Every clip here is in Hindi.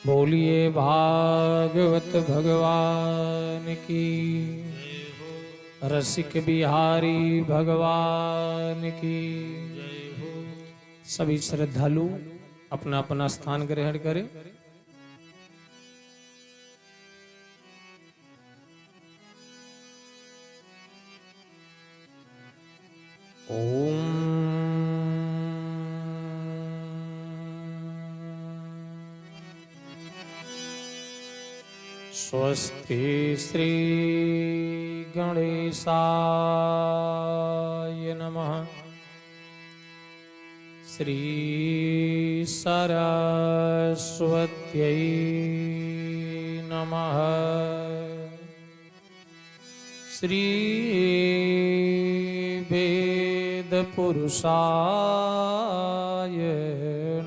बोलिए भागवत भगवान की। रसिक बिहारी भगवान की। सभी श्रद्धालु अपना अपना स्थान ग्रहण करें। ओम स्वस्ति श्री गणेशाय नमः। श्री सरस्वत्यै नमः। श्री वेद पुरुषाय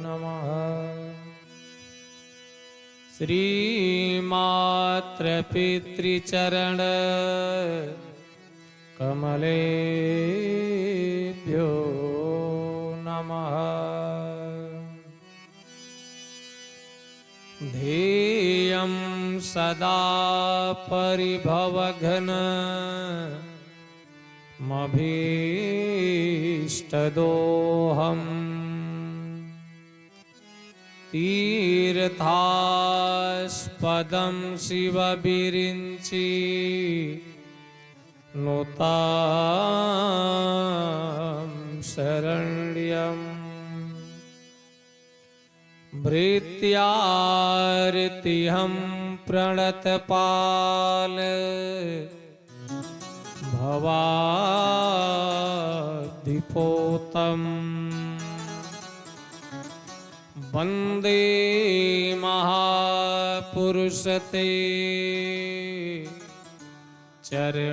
नमः। श्री मात्र पितृचरण कमलेभ्यो नमः। ध्येयं सदा परिभवघन मभीष्टदोहम्। तीर्थास्पदं शिवविरिञ्चि नुतां शरण्यम्। भृत्यार्तिहं प्रणतपाल भवाद्दिपोतम्। वन्दे महापुरुषते चरणारविन्दम्।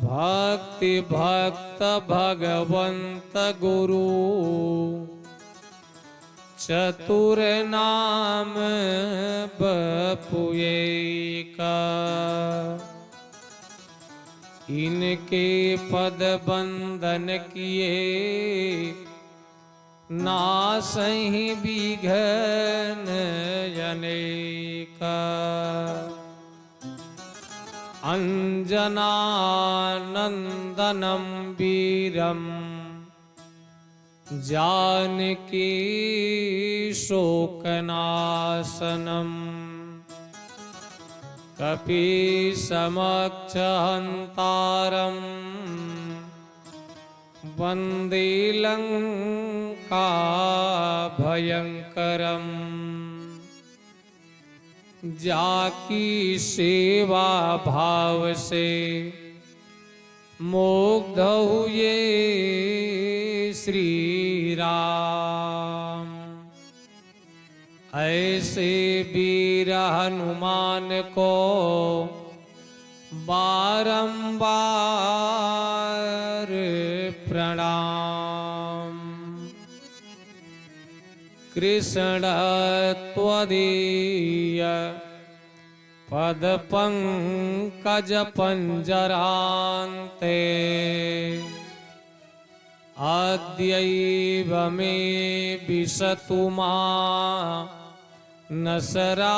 भक्ति भक्त भगवंत गुरु चतुर नाम बपुएका। इनके पद बंदन किए नासहि विघ्न अनेका। अंजनानंदनं वीरं जानकी शोकनाशनम्। कपीसमक्षहन्तारं वन्दे लङ्काभयङ्करम्। जाकी सेवा भाव से मुग्ध हुए श्री राम। ऐसे वीर हनुमान को बारंबार प्रणाम। कृष्ण त्वदीय पद पंकज पंजरान्ते। अद्यैव मे विशतु नसराजहंसा।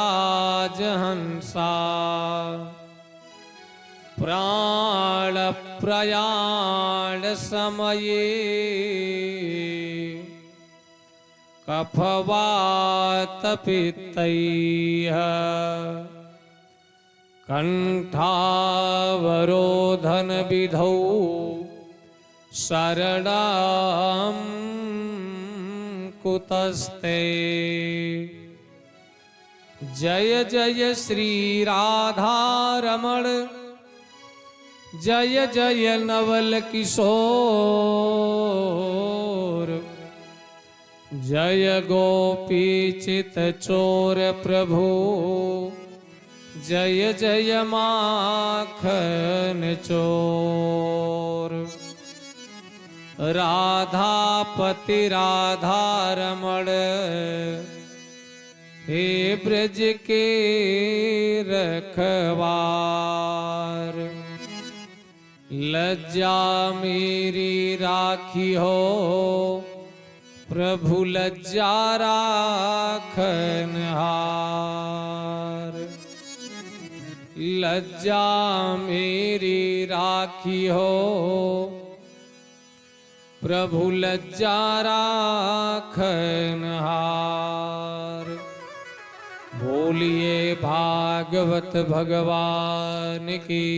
प्राण प्रयाण समये कफवात पित्तैः कंठावरोधन विधौ शरणं कुतस्ते। जय जय श्री राधा रमण जय जय नवल किशोर। जय गोपी चित चोर प्रभु जय जय माखन चोर। राधापति राधा रमण हे ब्रज के रखवार। लज्जा मेरी राखी हो प्रभु लज्जा राखनहार। लज्जा मेरी राखी हो प्रभु लज्जा राखनहार। बोलिए भागवत भगवान की,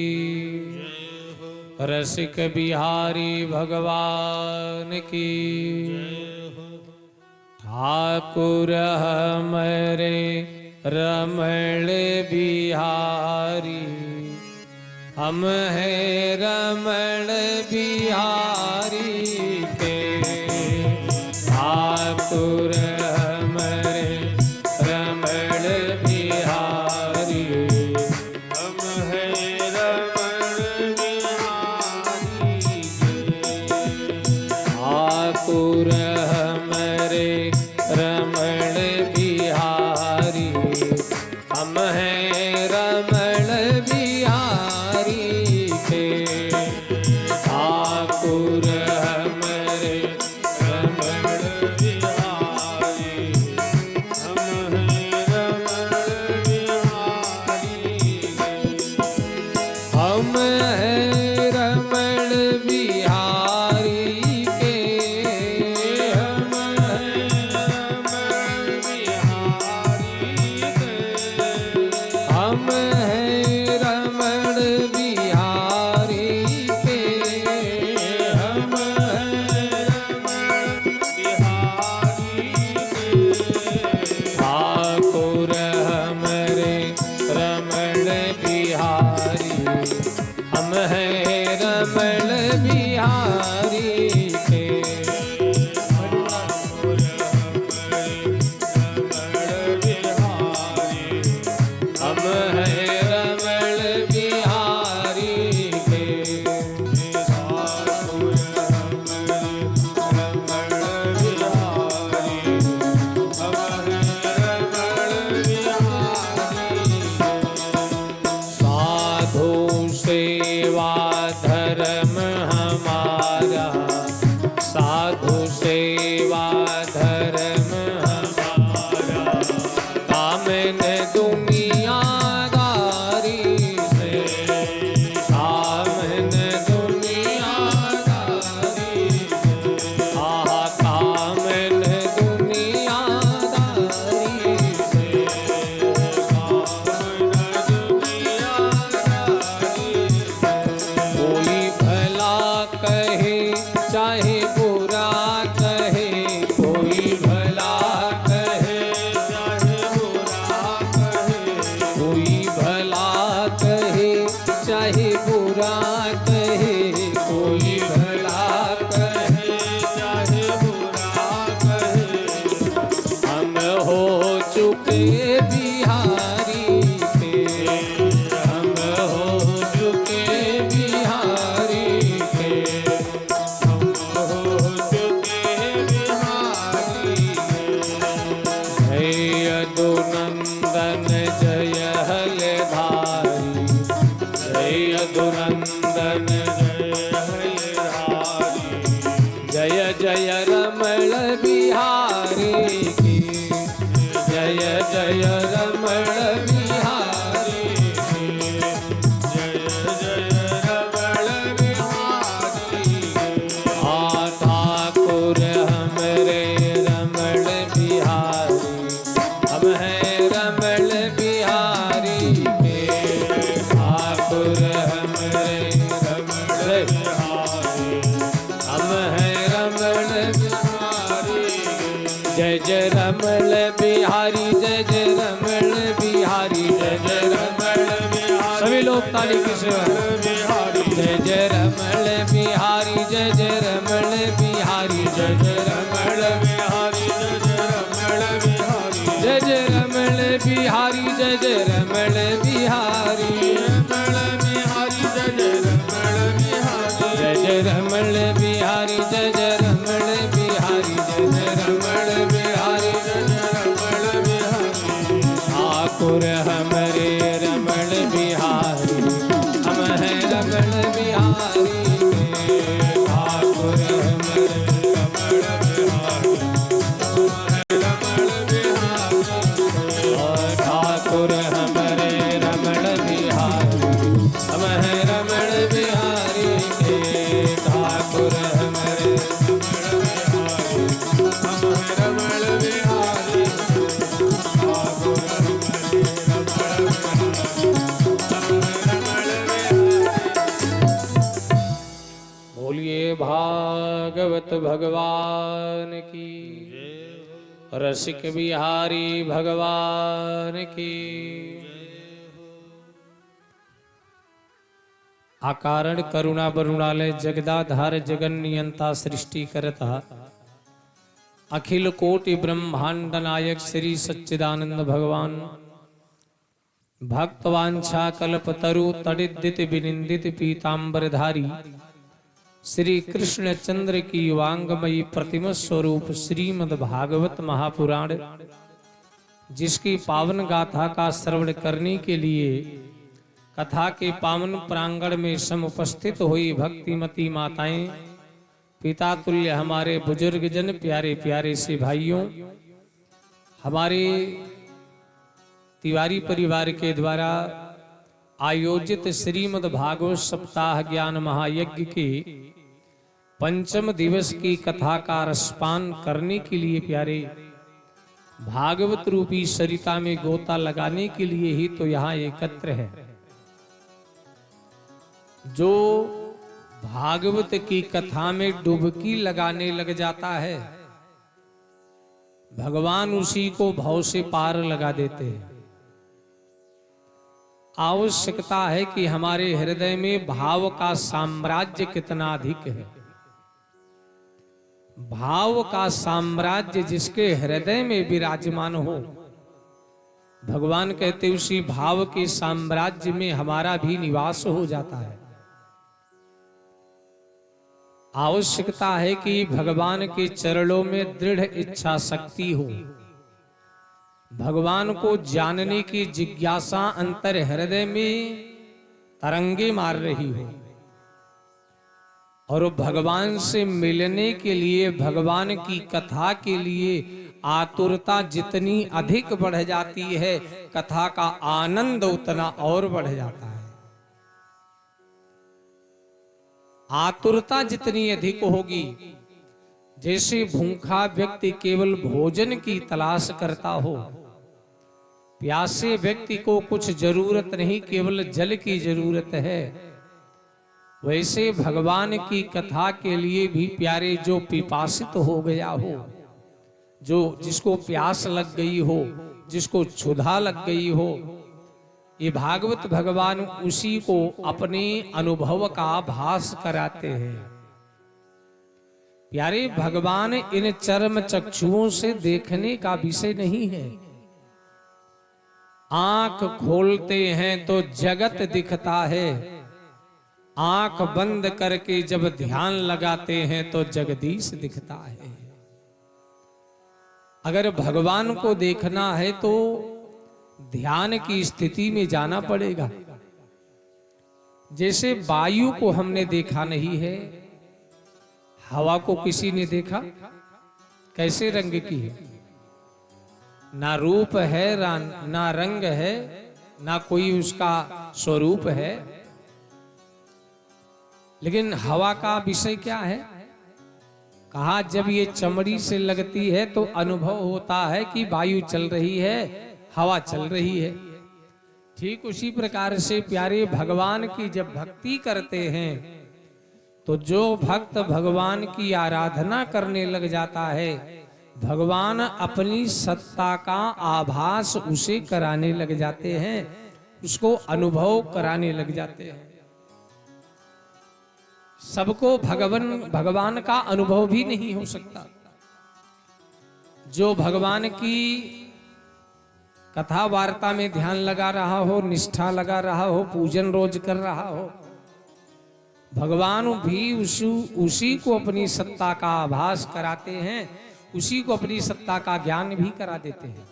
रसिक बिहारी भगवान की। ठाकुर हमारे रमण बिहारी, हम हैं रमण बिहारी के। ठाकुर हमारे रमण बिहारी, हम हैं रमण बिहारी के। ठाकुर हमारे रमण बिहारी, हम हैं रमण बिहारी के। ठाकुर हमारे रमण बिहारी, हम हैं रमण बिहारी के। हम हैं रमण बिहारी के। हम हैं रमण बिहारी के। हम हैं रमण बिहारी के। हम हैं रमण बिहारी के। ठाकुर हमारे रमण बिहारी, हम हैं रमण बिहारी के। ठाकुर हमारे रमण बिहारी, हम हैं रमण बिहारी के। ठाकुर हमारे रमण बिहारी, हम हैं रमण बिहारी के। साधु सेवा धर्म हमारा, साधु सेवा धर्म हमारा। कामन दुनियादारी से, कामन दुनियादारी से। आहा कामन दुनियादारी से, कामन दुनियादारी से। कोई भला कहे चाहे बुरा कहे, कोई भला कहे चाहे बुरा कहे। कोई भला कहे चाहे बुरा कहे, कोई भला कहे चाहे बुरा कहे। हम हो चुके बिहारी के। हम हो चुके बिहारी के। हम हो चुके बिहारी के। जय यदुनंदन जय हलधारी, जय यदुनंदन जय हलधारी। जय जय रमण बिहारी की, जय जय रमण बिहारी की। जय जय रमण बिहारी के। ठाकुर हमारे रमण बिहारी, हम हैं रमण बिहारी के। ठाकुर हमारे रमण बिहारी, हम हैं रमण बिहारी के। जय जय रमण बिहारी, जय जय रमण बिहारी, जय जय रमण बिहारी। सभी लोग ताली की सेवा। जय जय रमण बिहारी, जय जय रमण बिहारी, जय जय रमण बिहारी, जय जय रमण बिहारी। जय जय रमण बिहारी, जय जय रमण बिहारी। रमण बिहारी, जय जय रमण बिहारी। जय जय रमण बिहारी, जय जय रमण बिहारी, जय जय रमण बिहारी, जय जय रमण बिहारी। ठाकुर हमारे रमण बिहारी, हम हैं रमण बिहारी। भगवान की, रसिक बिहारी भगवान की। आकारण करुणा बरुणालय जगदाधार जगन नियंता सृष्टि करता, अखिल कोटि ब्रह्मांड नायक श्री सच्चिदानंद भगवान, भक्तवांछा कल्पतरु तडिदित विनिंदित पीतांबरधारी श्री कृष्ण चंद्र की वांगमयी प्रतिम स्वरूप श्रीमद् भागवत महापुराण, जिसकी पावन गाथा का श्रवण करने के लिए कथा के पावन प्रांगण में समुपस्थित हुई भक्तिमती माताएं, पिता तुल्य हमारे बुजुर्ग जन, प्यारे प्यारे से भाइयों, हमारे तिवारी परिवार के द्वारा आयोजित श्रीमद् भागवत सप्ताह ज्ञान महायज्ञ के पंचम दिवस की कथा का रसपान करने के लिए प्यारे भागवत रूपी सरिता में गोता लगाने के लिए ही तो यहाँ एकत्र है। जो भागवत की कथा में डुबकी लगाने लग जाता है, भगवान उसी को भव से पार लगा देते हैं। आवश्यकता है कि हमारे हृदय में भाव का साम्राज्य कितना अधिक है। भाव का साम्राज्य जिसके हृदय में विराजमान हो, भगवान कहते उसी भाव के साम्राज्य में हमारा भी निवास हो जाता है। आवश्यकता है कि भगवान के चरणों में दृढ़ इच्छा शक्ति हो, भगवान को जानने की जिज्ञासा अंतर हृदय में तरंगे मार रही हो, और भगवान से मिलने के लिए, भगवान की कथा के लिए आतुरता जितनी अधिक बढ़ जाती है, कथा का आनंद उतना और बढ़ जाता है। आतुरता जितनी अधिक होगी, जैसे भूखा व्यक्ति केवल भोजन की तलाश करता हो, प्यासे व्यक्ति को कुछ जरूरत नहीं, केवल जल की जरूरत है, वैसे भगवान की कथा के लिए भी प्यारे जो पिपासित हो गया हो, जो जिसको प्यास लग गई हो, जिसको क्षुधा लग गई हो, ये भागवत भगवान उसी को अपने अनुभव का आभास कराते हैं। प्यारे भगवान इन चर्म चक्षुओं से देखने का विषय नहीं है। आंख खोलते हैं तो जगत दिखता है, आंख बंद करके जब ध्यान लगाते हैं तो जगदीश दिखता है। अगर भगवान को देखना है तो ध्यान की स्थिति में जाना पड़ेगा। जैसे वायु को हमने देखा नहीं है, हवा को किसी ने देखा, कैसे रंग की है, ना रूप है, ना रंग है, ना कोई उसका स्वरूप है। लेकिन हवा का विषय क्या है? कहा जब ये चमड़ी से लगती है तो अनुभव होता है कि वायु चल रही है, हवा चल रही है। ठीक उसी प्रकार से प्यारे भगवान की जब भक्ति करते हैं तो जो भक्त भगवान की आराधना करने लग जाता है, भगवान अपनी सत्ता का आभास उसे कराने लग जाते हैं, उसको अनुभव कराने लग जाते हैं। सबको भगवान का अनुभव भी नहीं हो सकता। जो भगवान की कथा वार्ता में ध्यान लगा रहा हो, निष्ठा लगा रहा हो, पूजन रोज कर रहा हो, भगवान भी उसी को अपनी सत्ता का आभास कराते हैं, उसी को अपनी सत्ता का ज्ञान भी करा देते हैं।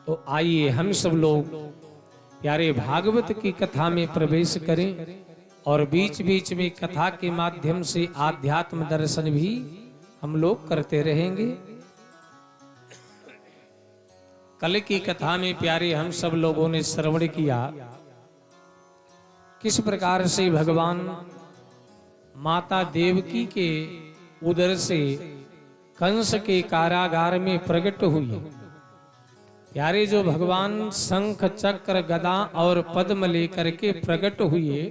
तो आइए हम सब लोग प्यारे भागवत की कथा में प्रवेश करें और बीच बीच में कथा के माध्यम से आध्यात्म दर्शन भी हम लोग करते रहेंगे। कल की कथा में प्यारे हम सब लोगों ने श्रवण किया किस प्रकार से भगवान माता देवकी के उदर से कंस के कारागार में प्रकट हुई। प्यारे जो भगवान शंख चक्र गदा और पद्म लेकर के प्रकट हुए,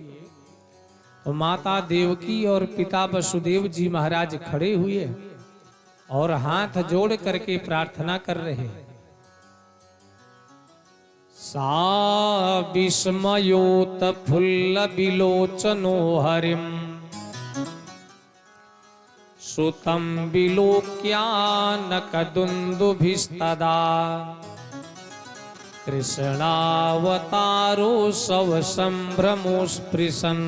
तो माता देवकी और पिता वसुदेव जी महाराज खड़े हुए और हाथ जोड़ करके प्रार्थना कर रहे हैं। सा विस्मयोत फुल्ल विलोचनो हरिम सुतं विलोक्यानकदुन्दुभिस्तदा कृष्णावतारो सवसंभ्रमोस्पृशन्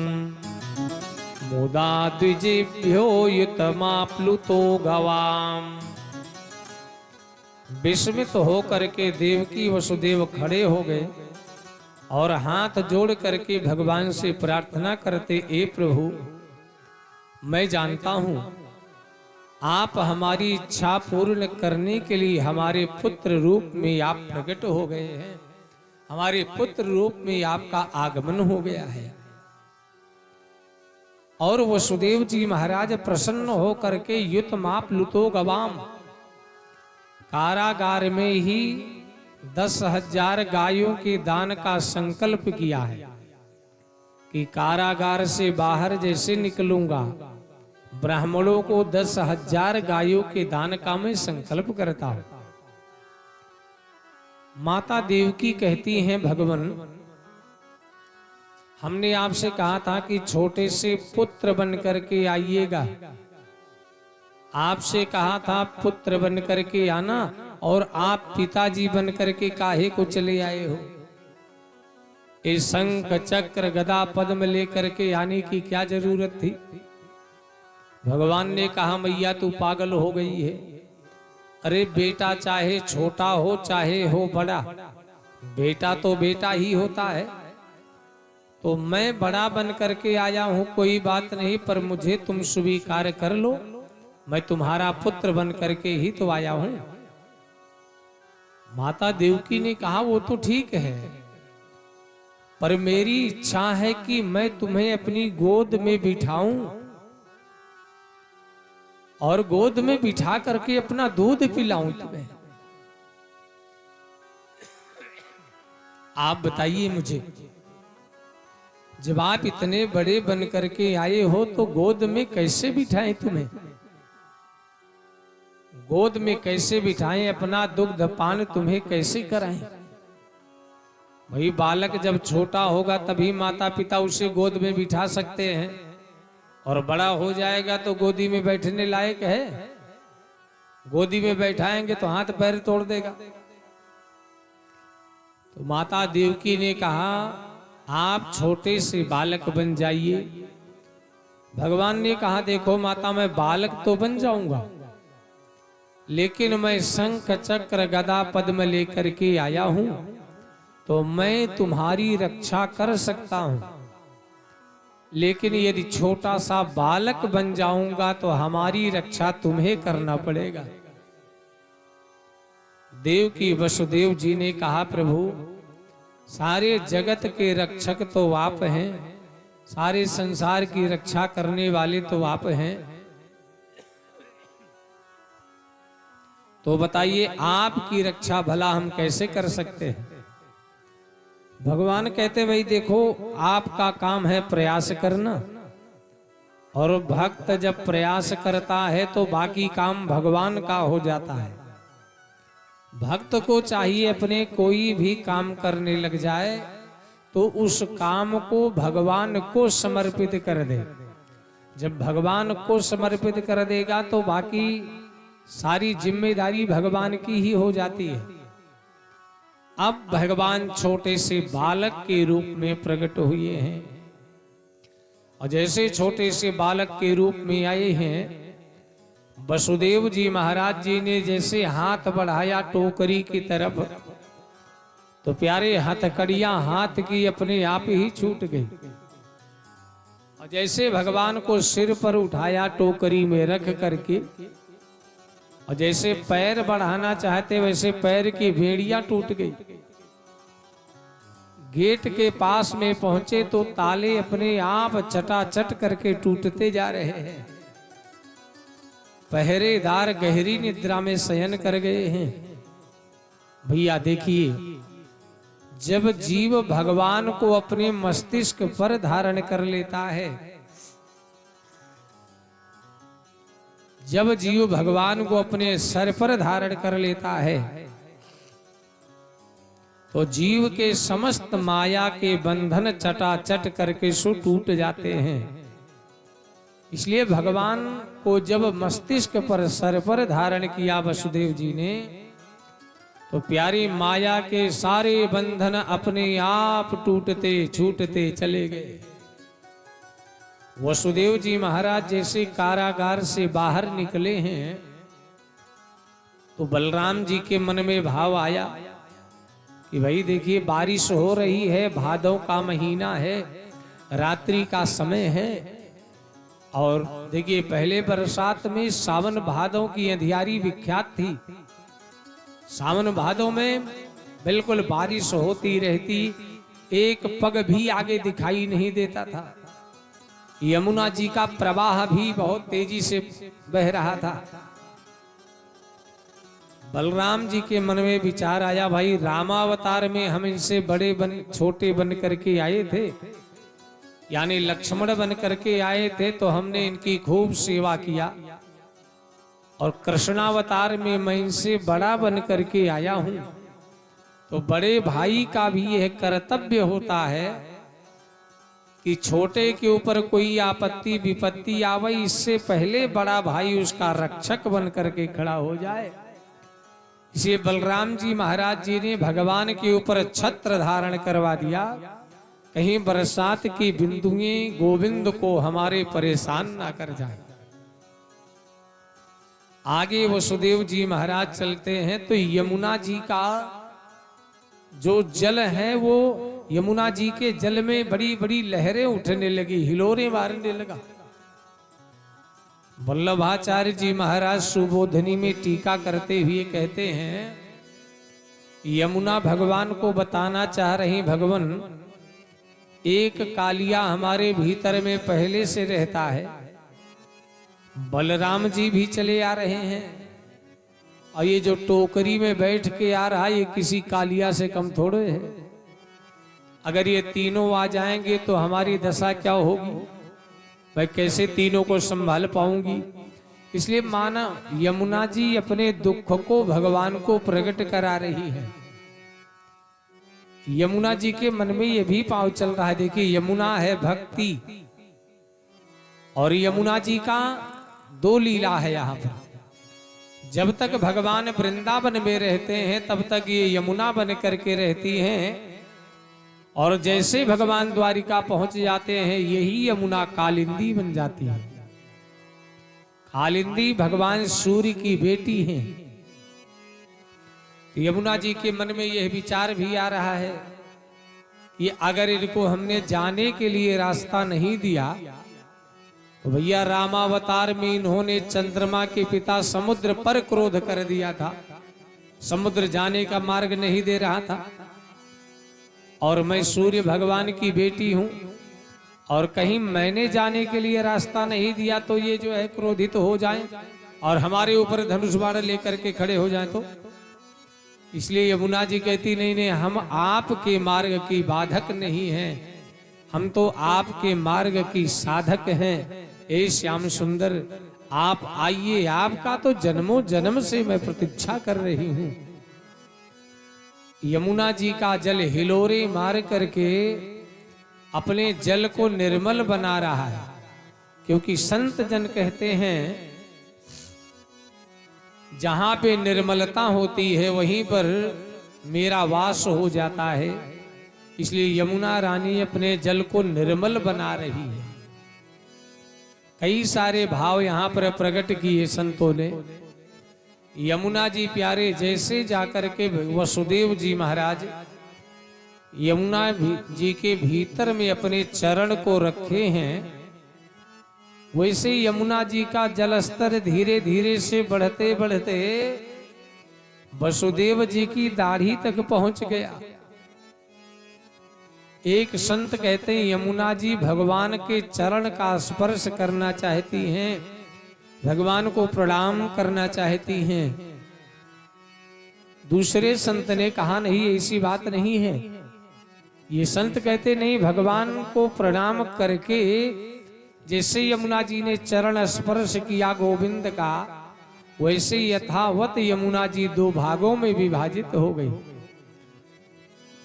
मुदा द्विजेभ्यो युतमाप्लुतो गवाम। विस्मित होकर के देवकी वसुदेव खड़े हो गए और हाथ जोड़ करके भगवान से प्रार्थना करते, ए प्रभु, मैं जानता हूं आप हमारी इच्छा पूर्ण करने के लिए हमारे पुत्र रूप में आप प्रकट हो गए हैं, हमारे पुत्र रूप में आपका आगमन हो गया है। और वसुदेव जी महाराज प्रसन्न हो करके युतमाप लुतो गवाम, कारागार में ही 10,000 गायों के दान का संकल्प किया है कि कारागार से बाहर जैसे निकलूंगा ब्राह्मणों को 10,000 गायों के दान का मैं संकल्प करता हूं। माता देवकी कहती हैं, भगवान, हमने आपसे कहा था कि छोटे से पुत्र बन करके आइएगा, आपसे कहा था पुत्र बन करके आना, और आप पिताजी बन करके काहे को चले आए हो? ये शंख चक्र गदा पद्म लेकर के आने की क्या जरूरत थी? भगवान ने कहा, मैया तू पागल हो गई है। अरे बेटा चाहे छोटा हो चाहे हो बड़ा, बेटा तो बेटा ही होता है। तो मैं बड़ा बन करके आया हूं, कोई बात नहीं, पर मुझे तुम स्वीकार कर लो, मैं तुम्हारा पुत्र बन करके ही तो आया हूं। माता देवकी ने कहा, वो तो ठीक है, पर मेरी इच्छा है कि मैं तुम्हें अपनी गोद में बिठाऊं और गोद में बिठा करके अपना दूध पिलाऊं तुम्हें। आप बताइए मुझे, जब आप इतने बड़े बन करके आए हो तो गोद में कैसे बिठाएं तुम्हें? गोद में कैसे बिठाएं? अपना दुग्ध पान तुम्हें कैसे कराएं? भाई बालक जब छोटा होगा तभी माता पिता उसे गोद में बिठा सकते हैं, और बड़ा हो जाएगा तो गोदी में बैठने लायक है? गोदी में बैठाएंगे तो हाथ पैर तोड़ देगा। तो माता देवकी ने कहा, आप छोटे से बालक बन जाइए। भगवान ने कहा, देखो माता, मैं बालक तो बन जाऊंगा, लेकिन मैं शंख चक्र गदा पद्म लेकर के आया हूं, तो मैं तुम्हारी रक्षा कर सकता हूं। लेकिन यदि छोटा सा बालक बन जाऊंगा तो हमारी रक्षा तुम्हें करना पड़ेगा। देवकी वसुदेव जी ने कहा, प्रभु, सारे जगत के रक्षक तो आप हैं, सारे संसार की रक्षा करने वाले तो आप हैं, तो बताइए आपकी रक्षा भला हम कैसे कर सकते हैं? भगवान कहते, भाई देखो, आपका काम है प्रयास करना, और भक्त जब प्रयास करता है तो बाकी काम भगवान का हो जाता है। भक्त को चाहिए अपने कोई भी काम करने लग जाए तो उस काम को भगवान को समर्पित कर दे। जब भगवान को समर्पित कर देगा तो बाकी सारी जिम्मेदारी भगवान की ही हो जाती है। अब भगवान छोटे से बालक के रूप में प्रकट हुए हैं, और जैसे छोटे से बालक के रूप में आए हैं, वसुदेव जी महाराज जी ने जैसे हाथ बढ़ाया टोकरी की तरफ, तो प्यारे हथकड़ियां हाथ की अपने आप ही छूट गई, और जैसे भगवान को सिर पर उठाया टोकरी में रख करके, और जैसे पैर बढ़ाना चाहते वैसे पैर की भेड़ियां टूट गई। गेट के पास में पहुंचे तो ताले अपने आप चटाचट करके टूटते जा रहे हैं। पहरेदार गहरी निद्रा में शयन कर गए हैं। भैया देखिए, जब जीव भगवान को अपने मस्तिष्क पर धारण कर लेता है जब जीव भगवान को अपने सर पर धारण कर लेता है तो जीव के समस्त माया के बंधन चटाचट करके सो टूट जाते हैं। इसलिए भगवान को जब मस्तिष्क पर सर पर धारण किया वसुदेव जी ने तो प्यारी माया के सारे बंधन अपने आप टूटते छूटते चले गए। वसुदेव जी महाराज जैसे कारागार से बाहर निकले हैं तो बलराम जी के मन में भाव आया कि भाई देखिए बारिश हो रही है, भादों का महीना है, रात्रि का समय है और देखिए पहले बरसात में सावन भादों की अंधियारी विख्यात थी। सावन भादों में बिल्कुल बारिश होती रहती, एक पग भी आगे दिखाई नहीं देता था। यमुना जी का प्रवाह भी बहुत तेजी से बह रहा था। बलराम जी के मन में विचार आया, भाई रामावतार में हम इनसे बड़े छोटे बन करके आए थे, यानी लक्ष्मण बन करके आए थे, तो हमने इनकी खूब सेवा किया और कृष्णावतार में मैं इनसे बड़ा बन करके आया हूं, तो बड़े भाई का भी यह कर्तव्य होता है कि छोटे के ऊपर कोई आपत्ति विपत्ति आवे इससे पहले बड़ा भाई उसका रक्षक बन करके खड़ा हो जाए। इसे बलराम जी महाराज जी ने भगवान के ऊपर छत्र धारण करवा दिया, कहीं बरसात की बिंदुएं गोविंद को हमारे परेशान ना कर जाए। आगे वसुदेव जी महाराज चलते हैं तो यमुना जी का जो जल है वो यमुना जी के जल में बड़ी बड़ी लहरें उठने लगी, हिलोरें मारने लगा। वल्लभाचार्य जी महाराज सुबोधनी में टीका करते हुए कहते हैं यमुना भगवान को बताना चाह रही, भगवान एक कालिया हमारे भीतर में पहले से रहता है, बलराम जी भी चले आ रहे हैं और ये जो टोकरी में बैठ के आ रहा है ये किसी कालिया से कम थोड़े है। अगर ये तीनों आ जाएंगे तो हमारी दशा क्या होगी, मैं कैसे तीनों को संभाल पाऊंगी। इसलिए माना यमुना जी अपने दुख को भगवान को प्रकट करा रही है। यमुना जी के मन में ये भी भाव चल रहा है, देखिए यमुना है भक्ति और यमुना जी का दो लीला है यहाँ पर। जब तक भगवान वृंदावन में रहते हैं तब तक ये यमुना बन करके रहती हैं और जैसे भगवान द्वारिका पहुंच जाते हैं यही यमुना कालिंदी बन जाती है। कालिंदी भगवान सूर्य की बेटी हैं। यमुना जी के मन में यह विचार भी आ रहा है कि अगर इनको हमने जाने के लिए रास्ता नहीं दिया तो भैया रामावतार में इन्होंने चंद्रमा के पिता समुद्र पर क्रोध कर दिया था, समुद्र जाने का मार्ग नहीं दे रहा था और मैं सूर्य भगवान की बेटी हूं और कहीं मैंने जाने के लिए रास्ता नहीं दिया तो ये जो है क्रोधित हो जाएं और हमारे ऊपर धनुष बाण लेकर के खड़े हो जाएं तो। इसलिए यमुना जी कहती नहीं नहीं, हम आपके मार्ग की बाधक नहीं हैं, हम तो आपके मार्ग की साधक हैं। ए श्याम सुंदर आप आइए, आपका तो जन्मों जन्म से मैं प्रतीक्षा कर रही हूं। यमुना जी का जल हिलोरे मार करके अपने जल को निर्मल बना रहा है, क्योंकि संत जन कहते हैं जहां पे निर्मलता होती है वहीं पर मेरा वास हो जाता है। इसलिए यमुना रानी अपने जल को निर्मल बना रही है। कई सारे भाव यहाँ पर प्रकट किए संतों ने। यमुना जी प्यारे जैसे जाकर के वसुदेव जी महाराज यमुना जी के भीतर में अपने चरण को रखे हैं, वैसे यमुना जी का जल स्तर धीरे धीरे से बढ़ते बढ़ते वसुदेव जी की दाढ़ी तक पहुंच गया। एक संत कहते हैं यमुना जी भगवान के चरण का स्पर्श करना चाहती हैं, भगवान को प्रणाम करना चाहती हैं। दूसरे संत ने कहा नहीं, ऐसी बात नहीं है। ये संत कहते नहीं, भगवान को प्रणाम करके जैसे यमुना जी ने चरण स्पर्श किया गोविंद का, वैसे यथावत यमुना जी दो भागों में विभाजित हो गई।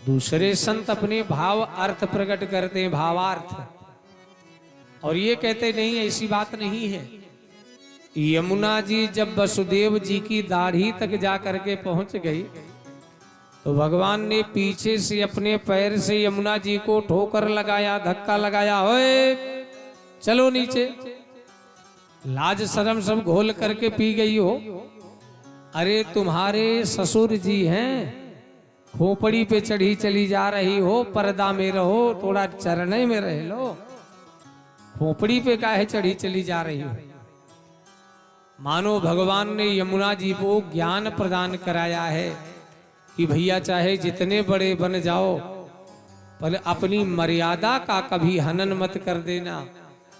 दूसरे संत अपने भाव अर्थ प्रकट करते हैं, भावार्थ, और ये कहते नहीं ऐसी बात नहीं है। यमुना जी जब वसुदेव जी की दाढ़ी तक जा करके पहुंच गई तो भगवान ने पीछे से अपने पैर से यमुना जी को ठोकर लगाया, धक्का लगाया, ओए चलो नीचे। लाज शर्म सब घोल करके पी गई हो। अरे तुम्हारे ससुर जी हैं, खोपड़ी पे चढ़ी चली जा रही हो, पर्दा में रहो, थोड़ा चरणे में रह लो, खोपड़ी पे काहे चढ़ी चली जा रही हो। मानो भगवान ने यमुना जी को ज्ञान प्रदान कराया है कि भैया चाहे जितने बड़े बन जाओ, पर अपनी मर्यादा का कभी हनन मत कर देना।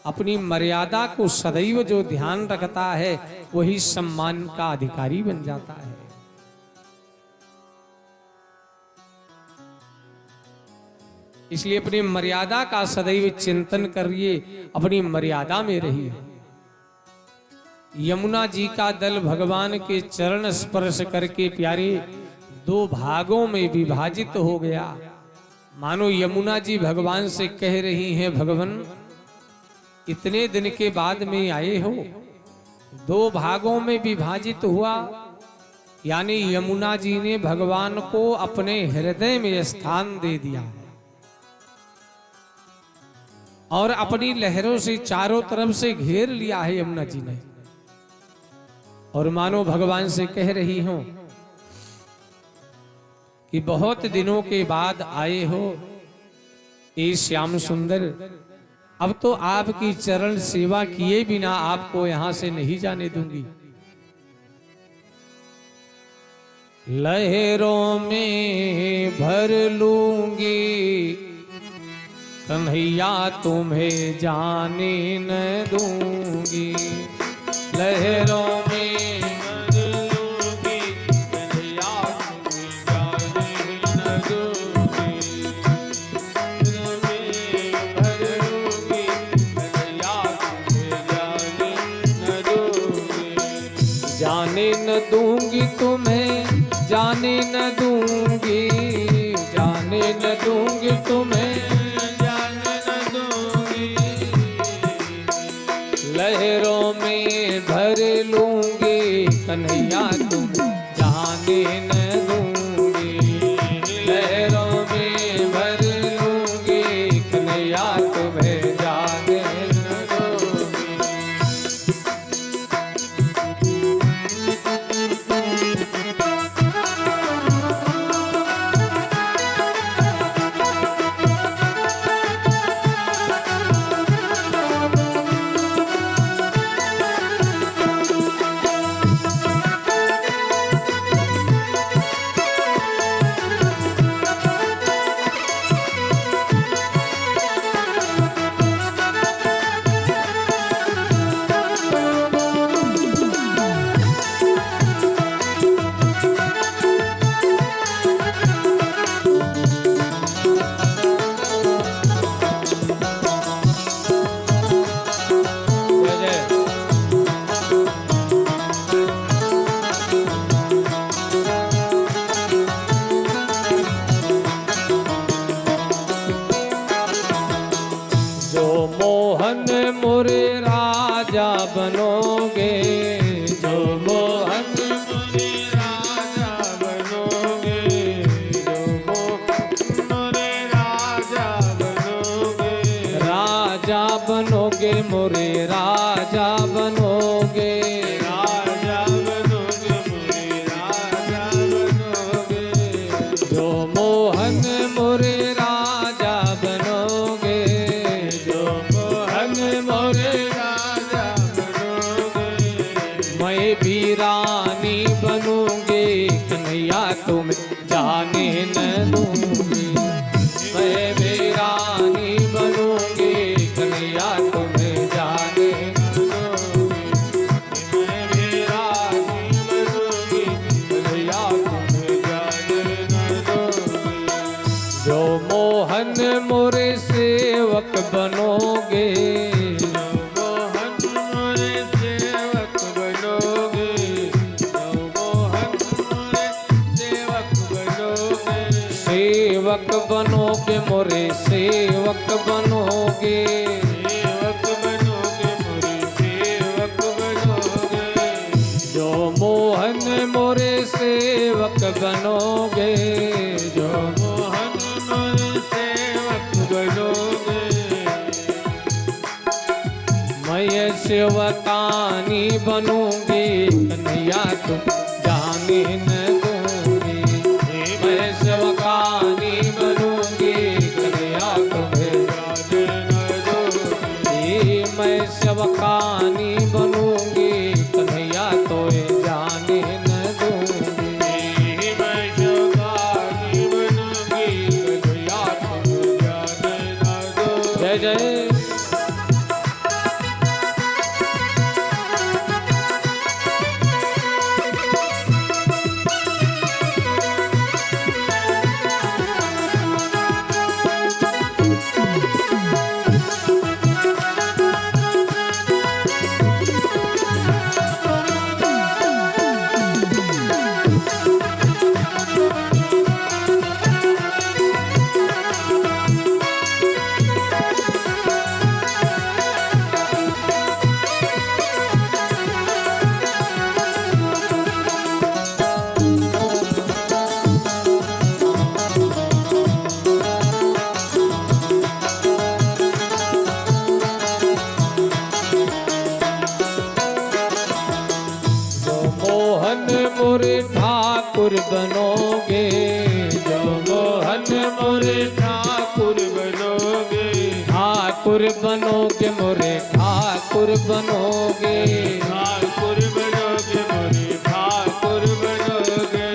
अपनी मर्यादा को सदैव जो ध्यान रखता है वही सम्मान का अधिकारी बन जाता है। इसलिए अपनी मर्यादा का सदैव चिंतन करिए, अपनी मर्यादा में रहिए। यमुना जी का दल भगवान के चरण स्पर्श करके प्यारे दो भागों में विभाजित हो गया। मानो यमुना जी भगवान से कह रही हैं, भगवान इतने दिन के बाद में आए हो, दो भागों में विभाजित हुआ, यानी यमुना जी ने भगवान को अपने हृदय में स्थान दे दिया है और अपनी लहरों से चारों तरफ से घेर लिया है यमुना जी ने। और मानो भगवान से कह रही हो कि बहुत दिनों के बाद आए हो, ए श्याम सुंदर, अब तो आपकी चरण सेवा किए बिना आपको यहां से नहीं जाने दूंगी। लहरों में भर लूंगी कन्हैया, तुम्हें जाने न दूंगी। लहरों में भर लूंगी कन्हैया, तुम्हें जाने न दूंगी। जाने न दूंगी तुम्हें, जाने न दूंगी, जाने न दूंगी तुम्हें, जाने न दूंगी। लहरों में भर लूंगी कन्हैया, तुम जाने न दूंगी। लहरों में भर लूंगी कन्हैया, तुम्हें जाने न दूंगी। मोरे राजा बनोगे, जो मोहन मोरे राजा बनोगे, जो मोहन मोरे राजा बनोगे। राजा बनोगे मोरे राजा बनोगे, राजा बनोगे मोरे राजा बनोगे। जो मोहन मोरे राजा बनोगे, जो मोहन मोरे राजा बनोगे। मैं भी रानी बनूंगी कन्हैया, तुम जाने न दूंगी। मैं भी रानी बनूंगी कन्हैया, तुम्हें जाने न दूंगी। मैं भी रानी बनूंगी कन्हैया, तुम्हें जाने न दूंगी। जो मोहन मोरे सेवक बनोगे, बनोगे मोरे सेवक बनोगे, सेवक बनोगे मोरे सेवक बनोगे, जो मोहन मोरे सेवक बनोगे, जो मोहन मोरे सेवक बनोगे, मैं सेवकानी बनूंगी कन्हैया तुम जाने न दूंगी, मैं सेवकानी बनूंगी कन्हैया तुम्हें जाने न दूंगी, मैं सेवकानी बनूंगी कन्हैया तोए जाने न दूंगी, मैं सेवकानी बनूंगी कन्हैया तुम्हें जाने न दूंगी। जय जय। मोरे ठाकुर बनोगे, जो मोहन मोरे ठाकुर बनोगे, ठाकुर बनोगे मोरे ठाकुर बनोगे, ठाकुर बनोगे मोरे ठाकुर बनोगे,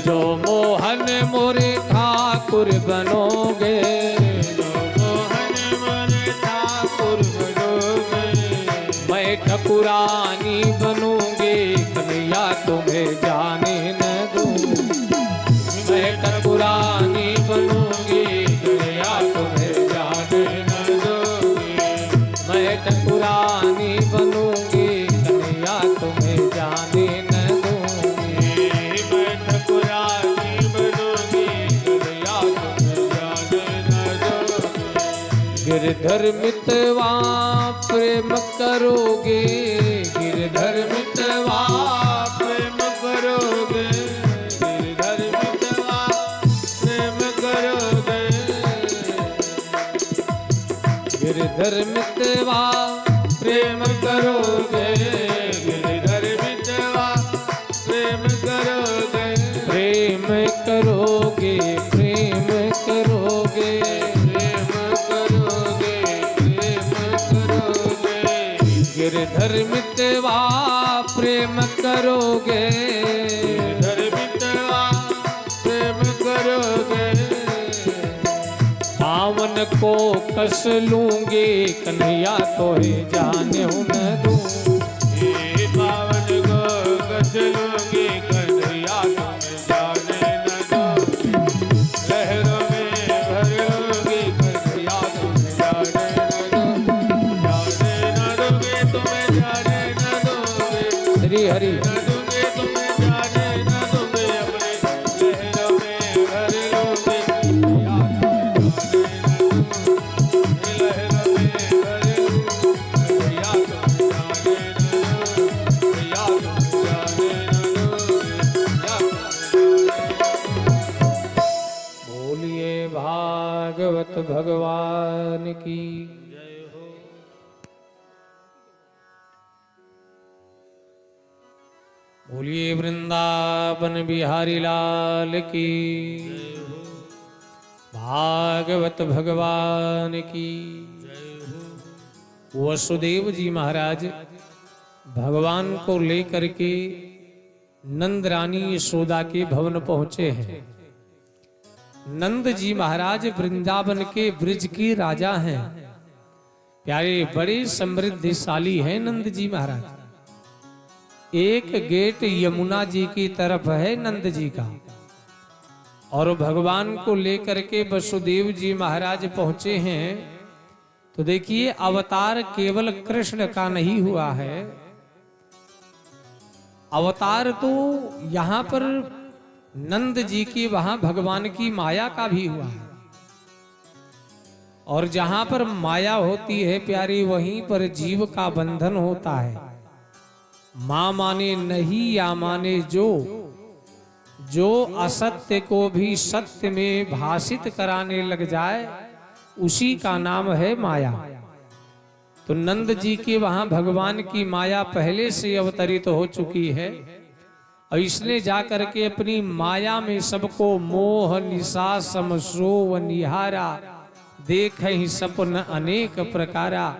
जो मोहन मोरे ठाकुर बनोगे, जो मोहन मोरे ठाकुर बनोगे, मैं ठकुरानी बनूंगी कन्हैया तुम्हें जाने न दूंगी, मैं ठकुरानी बनूंगी कन्हैया तुम्हें जाने न दूंगी, मैं ठकुरानी बनूंगी कन्हैया तुम्हें जाने न दूंगी, मैं ठकुरानी बनूंगी कन्हैया तुम्हें जाने न दूंगी, गिरधर मितवा प्रेम करोगे, गिरधर मितवा प्रेम करोगे, गिरधर मितवा प्रेम करोगे, गिरधर मितवा प्रेम करोगे, गिरधर मितवा प्रेम करोगे, प्रेम करोगे, प्रेम करोगे, प्रेम करोगे, प्रेम करोगे, गिरधर मितवा प्रेम करोगे, गिरधर मितवा प्रेम करोगे, पावन को कस लूंगी कन्हैया तोहे जाने न दूं, हे पावन को कस लूंगी कन्हैया तुम्हें जाने न दूंगी, लहरों में भर लूंगी कन्हैया तुम्हें जाने न दूंगी, तुम्हें जाने न दूंगी, श्री हरि न दूंगी तुम्हें जाने न दूंगी, अपने लहरों में भर लूंगी कन्हैया बोलिए भागवत भगवान की। बोलिए वृंदावन बिहारी लाल की, भागवत भगवान की। वसुदेव जी महाराज भगवान को लेकर के नंद रानी यशोदा के भवन पहुंचे हैं। नंद जी महाराज वृंदावन के ब्रिज के राजा हैं, प्यारे बड़े समृद्धशाली हैं नंद जी महाराज। एक गेट यमुना जी की तरफ है नंद जी का, और भगवान को लेकर के वसुदेव जी महाराज पहुंचे हैं। तो देखिए अवतार केवल कृष्ण का नहीं हुआ है, अवतार तो यहाँ पर नंद जी की वहां भगवान की माया का भी हुआ है। और जहां पर माया होती है प्यारी, वहीं पर जीव का बंधन होता है। मां माने नहीं या माने जो असत्य को भी सत्य में भाषित कराने लग जाए, उसी का नाम है माया। तो नंद जी के वहां भगवान की माया पहले से अवतरित हो चुकी है, और इसने जाकर के अपनी माया में सबको मोह निशा समसो व निहारा, देख ही सपन अनेक प्रकारा।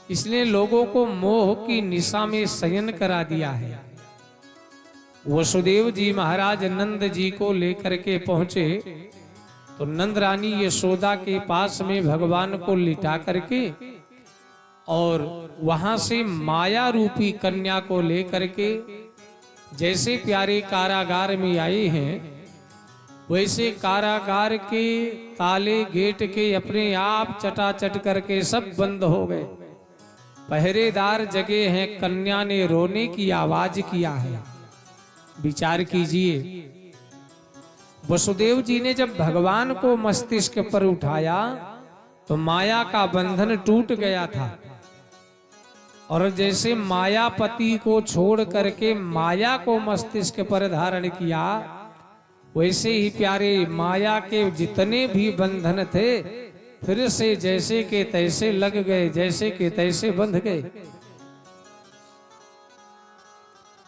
इसने लोगों को मोह की निशा में शयन करा दिया है। वसुदेव जी महाराज नंद जी को लेकर के पहुंचे, तो नंद रानी यशोदा के पास में भगवान को लिटा करके और वहां से माया रूपी कन्या को लेकर के जैसे प्यारे कारागार में आए हैं, वैसे कारागार के ताले गेट के अपने आप चटाचट करके सब बंद हो गए। पहरेदार जगे हैं, कन्या ने रोने की आवाज किया है। विचार कीजिए, वसुदेव जी ने जब भगवान को मस्तिष्क पर उठाया तो माया का बंधन टूट गया था, और जैसे मायापति को छोड़ करके माया को मस्तिष्क पर धारण किया, वैसे ही प्यारे माया के जितने भी बंधन थे फिर से जैसे के तैसे लग गए, जैसे के तैसे बंध गए।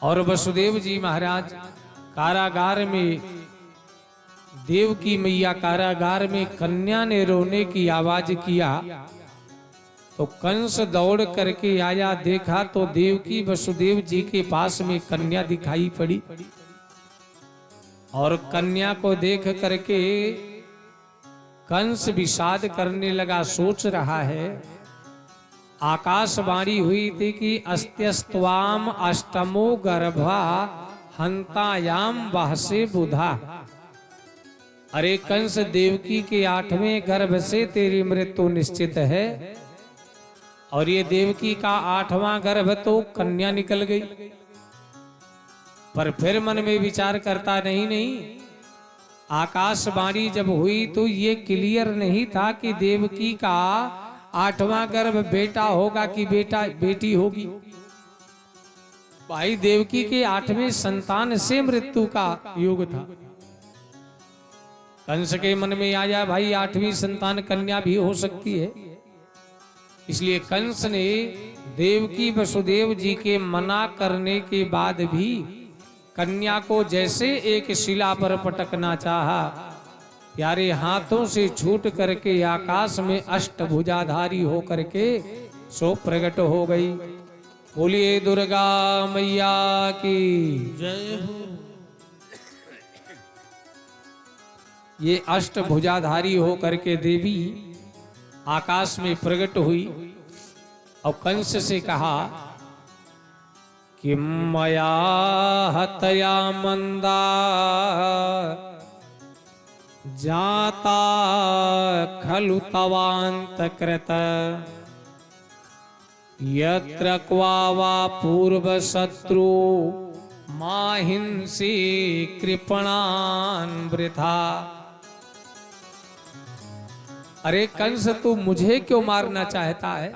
और वसुदेव जी महाराज कारागार में, देव की मैया कारागार में कन्या ने रोने की आवाज किया, तो कंस दौड़ करके आया, देखा तो देव की वसुदेव जी के पास में कन्या दिखाई पड़ी। और कन्या को देख करके कंस विषाद करने लगा, सोच रहा है, आकाशवाणी हुई थी कि अस्त्यस्त्वाम अष्टमो गर्भा हंतायाम वहसे बुधा। अरे कंस, देवकी के 8वें गर्भ से तेरी मृत्यु निश्चित है, और ये देवकी का 8वां गर्भ तो कन्या निकल गई। पर फिर मन में विचार करता, नहीं, आकाशवाणी जब हुई तो ये क्लियर नहीं था कि देवकी का 8वां गर्भ बेटा होगा कि बेटी होगी। भाई देवकी के 8वें संतान से मृत्यु का योग था। कंस के मन में आया, भाई 8वीं संतान कन्या भी हो सकती है। इसलिए कंस ने देवकी वसुदेव जी के मना करने के बाद भी कन्या को जैसे एक शिला पर पटकना चाहा, प्यारे हाथों से छूट करके आकाश में अष्टभुजाधारी हो करके सो प्रकट हो गई। बोलिए दुर्गा मैया की जय हो। ये अष्टभुजाधारी हो करके देवी आकाश में प्रकट हुई और कंस से कहा कि मया हतया मंदा जाता खलु तवांतकृत यत्र क्वा वा पूर्व शत्रु माहिंसी कृपणान वृथा। अरे कंस, तू मुझे क्यों मारना चाहता है?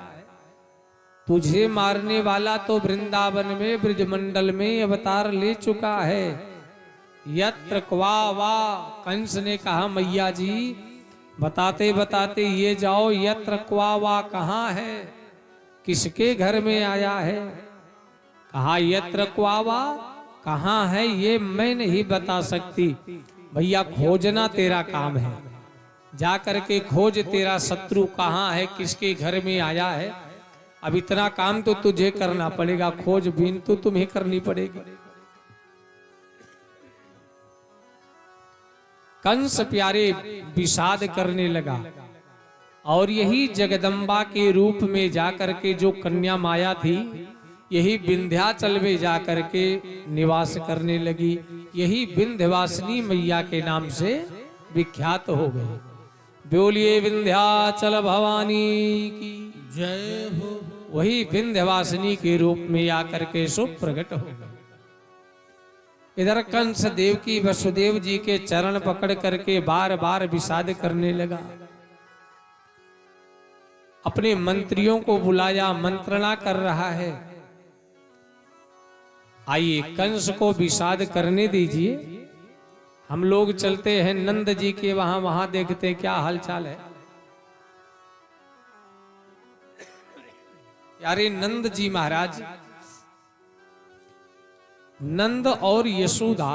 तुझे मारने वाला तो वृंदावन में ब्रजमंडल में अवतार ले चुका है। यत्र क्वा वा, कंस ने कहा मैया जी बताते बताते ये जाओ, यत्र क्वा वा कहाँ है, किसके घर में आया है? कहा यत्र क्वा वा कहाँ है ये मैं नहीं बता सकती। भैया खोजना तेरा काम है, जा करके खोज तेरा शत्रु कहाँ है, किसके घर में आया है। अब इतना काम तो तुझे करना पड़ेगा, खोजबीन तो तुम्हें करनी पड़ेगी। कंस प्यारे विषाद करने लगा और यही जगदम्बा के रूप में जाकर के जो कन्या माया थी, यही विंध्याचल में जाकर के निवास करने लगी। यही विंध्यवासिनी मैया के नाम से विख्यात हो गई। बोलिए विंध्याचल भवानी की जय हो। वही विंध्यवासिनी के रूप में आकर के सो प्रकट हो गए। इधर कंस देव की वसुदेव जी के चरण पकड़ करके बार बार विषाद करने लगा। अपने मंत्रियों को बुलाया, मंत्रणा कर रहा है। आइए कंस को विषाद करने दीजिए, हम लोग चलते हैं नंद जी के वहां, वहां देखते क्या हालचाल है। यारे नंद जी महाराज, नंद और यशोदा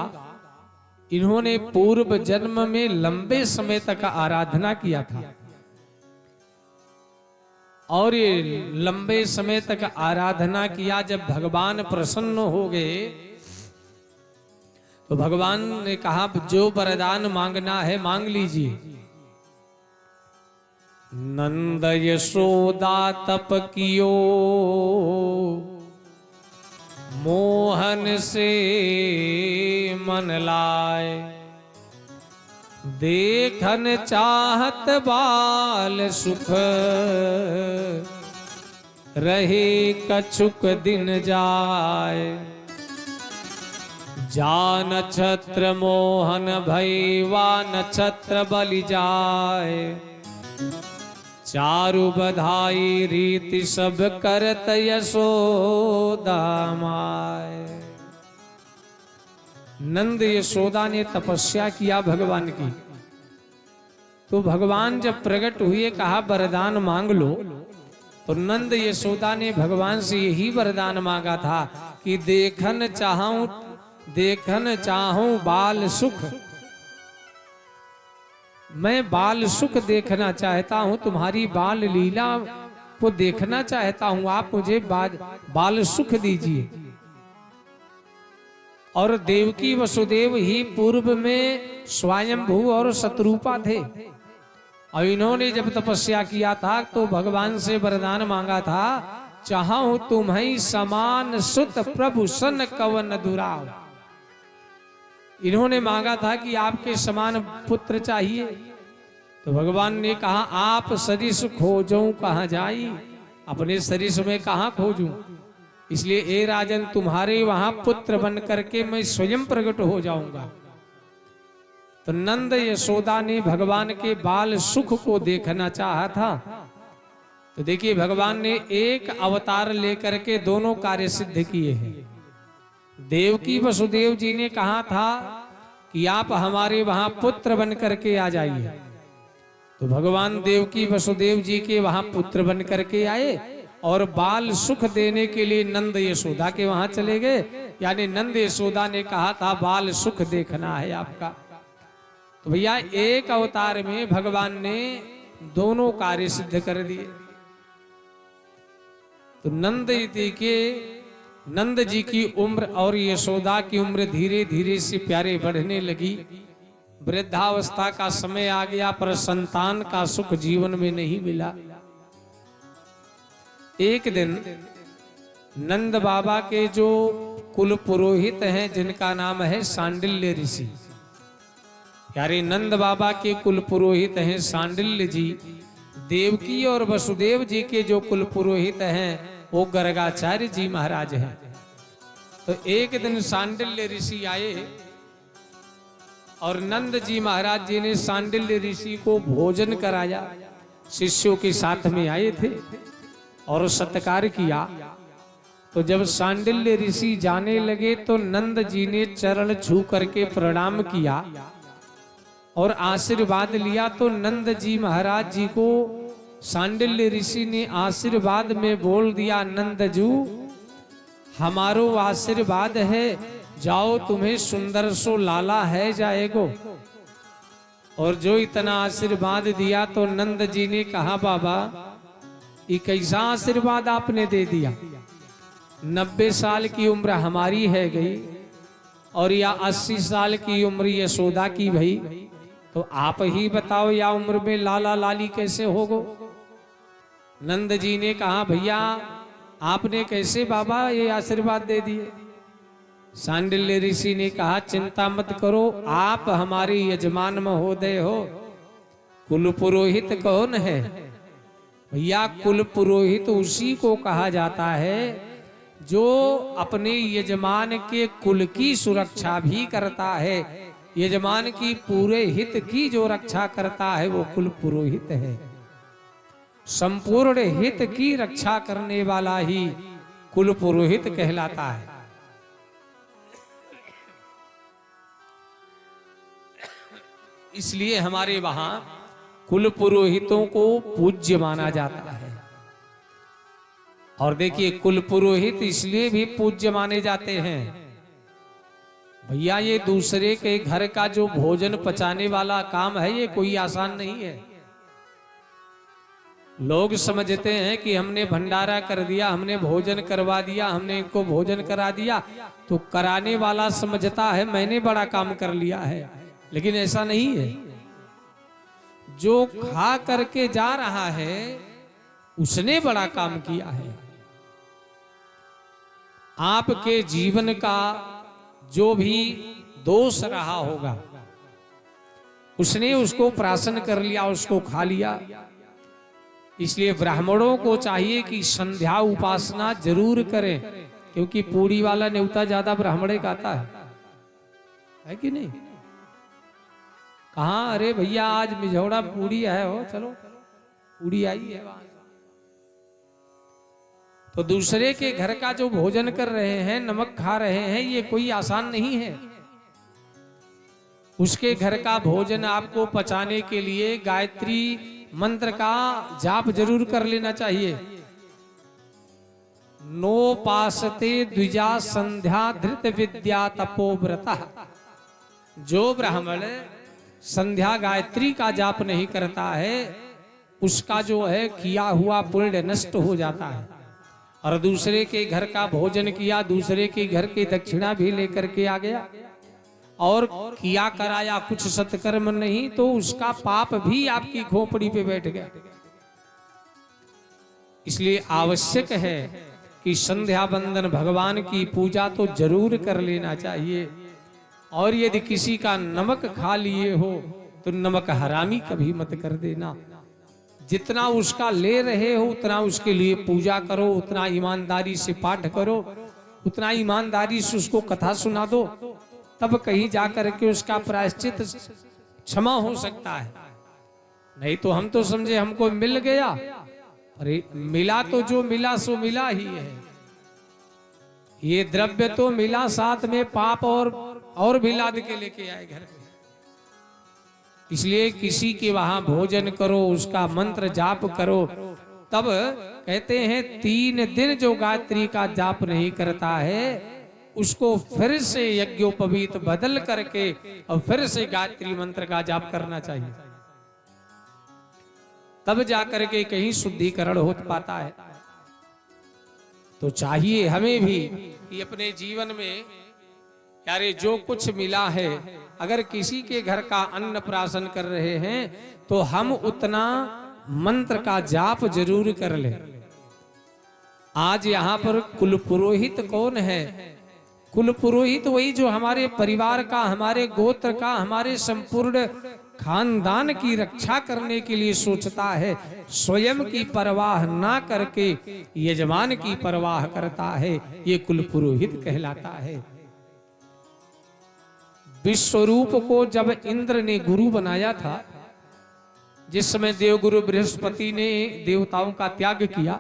इन्होंने पूर्व जन्म में लंबे समय तक आराधना किया था, और ये लंबे समय तक आराधना किया। जब भगवान प्रसन्न हो गए तो भगवान ने कहा जो वरदान मांगना है मांग लीजिए। नंद यशोदा तप कियो, मोहन से मन लाए, देखन चाहत बाल सुख, रहे कछुक दिन जाए। जा नक्षत्र मोहन भैवा नक्षत्र बलि जाए, चारु बधाई रीति सब करत यशोदा माय। नंद यशोदा ने तपस्या किया भगवान की, तो भगवान जब प्रकट हुए कहा वरदान मांग लो, तो नंद यशोदा ने भगवान से यही वरदान मांगा था कि देखन चाहूं बाल सुख, मैं बाल सुख देखना चाहता हूं, तुम्हारी बाल लीला को देखना चाहता हूं, आप मुझे बाल सुख दीजिए। और देवकी वसुदेव ही पूर्व में स्वयंभू और शत्रुपा थे, और इन्होंने जब तपस्या किया था तो भगवान से वरदान मांगा था, चाहूं तुम्हें समान सुत प्रभु सन कवन दुराव। इन्होंने मांगा था कि आपके समान पुत्र चाहिए, तो भगवान ने कहा आप सरिस खोजो कहाँ जाई, अपने सरिस में कहाँ खोजूं, इसलिए ए राजन तुम्हारे वहां पुत्र बन करके मैं स्वयं प्रकट हो जाऊंगा। तो नंद यशोदा ने भगवान के बाल सुख को देखना चाहा था। तो देखिए भगवान ने एक अवतार लेकर के दोनों कार्य सिद्ध किए हैं। देवकी वसुदेव जी ने कहा था कि आप हमारे वहां पुत्र बन करके आ जाइए, तो भगवान देवकी वसुदेव जी के वहां पुत्र बन करके आए और बाल सुख देने के लिए नंद यशोदा के वहां चले गए। यानी नंद यशोदा ने कहा था बाल सुख देखना है आपका। तो भैया एक अवतार में भगवान ने दोनों कार्य सिद्ध कर दिए। तो नंद जी की उम्र और यशोदा की उम्र धीरे धीरे से प्यारे बढ़ने लगी। वृद्धावस्था का समय आ गया, पर संतान का सुख जीवन में नहीं मिला। एक दिन नंद बाबा के जो कुल पुरोहित हैं, जिनका नाम है सांडिल्य ऋषि, यारे नंद बाबा के कुल पुरोहित हैं सांडिल्य जी, देवकी और वसुदेव जी के जो कुल पुरोहित हैं वो गर्गाचार्य जी महाराज हैं। तो एक दिन सांडिल्य ऋषि आए और नंद जी महाराज जी ने सांडिल्य ऋषि को भोजन कराया, शिष्यों के साथ में आए थे और सत्कार किया। तो जब सांडिल्य ऋषि जाने लगे तो नंद जी ने चरण छू करके प्रणाम किया और आशीर्वाद लिया। तो नंद जी महाराज जी को सांडिल्य ऋषि ने आशीर्वाद में बोल दिया, नंदजू हमारो आशीर्वाद है, जाओ तुम्हें सुंदर सो लाला है जाएगो। और जो इतना आशीर्वाद दिया तो नंद जी ने कहा बाबा ये कैसा आशीर्वाद आपने दे दिया, 90 साल की उम्र हमारी है गई और या 80 साल की उम्र यशोदा की भई, तो आप ही बताओ या उम्र में लाला लाली कैसे होगो। नंद जी ने कहा भैया आपने कैसे बाबा ये आशीर्वाद दे दिए। सांडिल्य ऋषि ने कहा चिंता मत करो, आप हमारे यजमान महोदय हो। कुल पुरोहित कौन है भैया? कुल पुरोहित उसी को कहा जाता है जो अपने यजमान के कुल की सुरक्षा भी करता है। यजमान की पूरे हित की जो रक्षा करता है वो कुल पुरोहित है। संपूर्ण हित की रक्षा करने वाला ही कुल पुरोहित कहलाता है। इसलिए हमारे वहां कुल पुरोहितों को पूज्य माना जाता है। और देखिए, कुल पुरोहित इसलिए भी पूज्य माने जाते हैं, भैया ये दूसरे के घर का जो भोजन पचाने वाला काम है ये कोई आसान नहीं है। लोग समझते हैं कि हमने भंडारा कर दिया, हमने भोजन करवा दिया, हमने इनको भोजन करा दिया, तो कराने वाला समझता है मैंने बड़ा काम कर लिया है, लेकिन ऐसा नहीं है। जो खा करके जा रहा है उसने बड़ा काम किया है। आपके जीवन का जो भी दोष रहा होगा उसने उसको प्राशन कर लिया, उसको खा लिया। इसलिए ब्राह्मणों को चाहिए कि संध्या उपासना जरूर करें, क्योंकि पूरी वाला न्योता ज्यादा ब्राह्मणे का आता है कि नहीं? कहाँ, अरे भैया आज मिझौड़ा पूरी है, हो चलो पूरी आई है वहां। तो दूसरे के घर का जो भोजन कर रहे हैं, नमक खा रहे हैं, ये कोई आसान नहीं है। उसके घर का भोजन आपको पचाने के लिए गायत्री मंत्र का जाप जरूर कर लेना चाहिए। नोपासते द्विजा संध्या धृत विद्या तपोव्रता। जो ब्राह्मण संध्या गायत्री का जाप नहीं करता है उसका जो है किया हुआ पुण्य नष्ट हो जाता है। और दूसरे के घर का भोजन किया, दूसरे के घर की दक्षिणा भी लेकर के आ गया और किया कराया कुछ सत्कर्म नहीं, तो उसका पाप भी आपकी खोपड़ी पे बैठ गया। इसलिए आवश्यक है कि संध्या बंदन भगवान की पूजा तो जरूर कर लेना चाहिए। और यदि किसी का नमक खा लिए हो तो नमक हरामी कभी मत कर देना। जितना उसका ले रहे हो उतना उसके लिए पूजा करो, उतना ईमानदारी से पाठ करो, उतना ईमानदारी से उसको कथा सुना दो, तब कहीं जाकर के उसका प्रायश्चित क्षमा हो सकता है। नहीं तो हम तो समझे हमको मिल गया, अरे मिला तो जो मिला सो मिला ही है। ये द्रव्य तो मिला, साथ में पाप और भी लाद के लेके आए घर पे। इसलिए किसी के वहां भोजन करो, उसका मंत्र जाप करो। तब कहते हैं 3 दिन जो गायत्री का जाप नहीं करता है उसको फिर से यज्ञोपवीत बदल करके और फिर से गायत्री मंत्र का जाप करना चाहिए, तब जाकर के कहीं शुद्धिकरण हो पाता है। तो चाहिए हमें भी कि अपने जीवन में यारे जो कुछ मिला है, अगर किसी के घर का अन्न प्राशन कर रहे हैं तो हम उतना मंत्र का जाप जरूर कर ले। आज यहाँ पर कुल पुरोहित कौन है? कुल पुरोहित वही जो हमारे परिवार का, हमारे गोत्र का, हमारे संपूर्ण खानदान की रक्षा करने के लिए सोचता है, स्वयं की परवाह ना करके यजमान की परवाह करता है, ये कुल पुरोहित कहलाता है। विश्वरूप को जब इंद्र ने गुरु बनाया था, जिस समय देवगुरु बृहस्पति ने देवताओं का त्याग किया,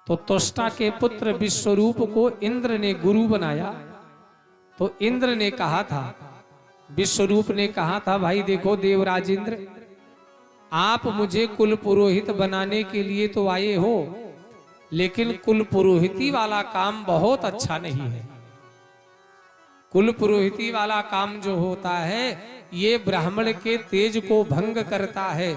तो त्वष्टा के पुत्र विश्वरूप को इंद्र ने गुरु बनाया। तो इंद्र ने कहा था, विश्वरूप ने कहा था, भाई देखो देवराज इंद्र, आप मुझे कुल पुरोहित बनाने के लिए तो आए हो, लेकिन कुल पुरोहिती वाला काम बहुत अच्छा नहीं है। कुल पुरोहिती वाला काम जो होता है ये ब्राह्मण के तेज को भंग करता है।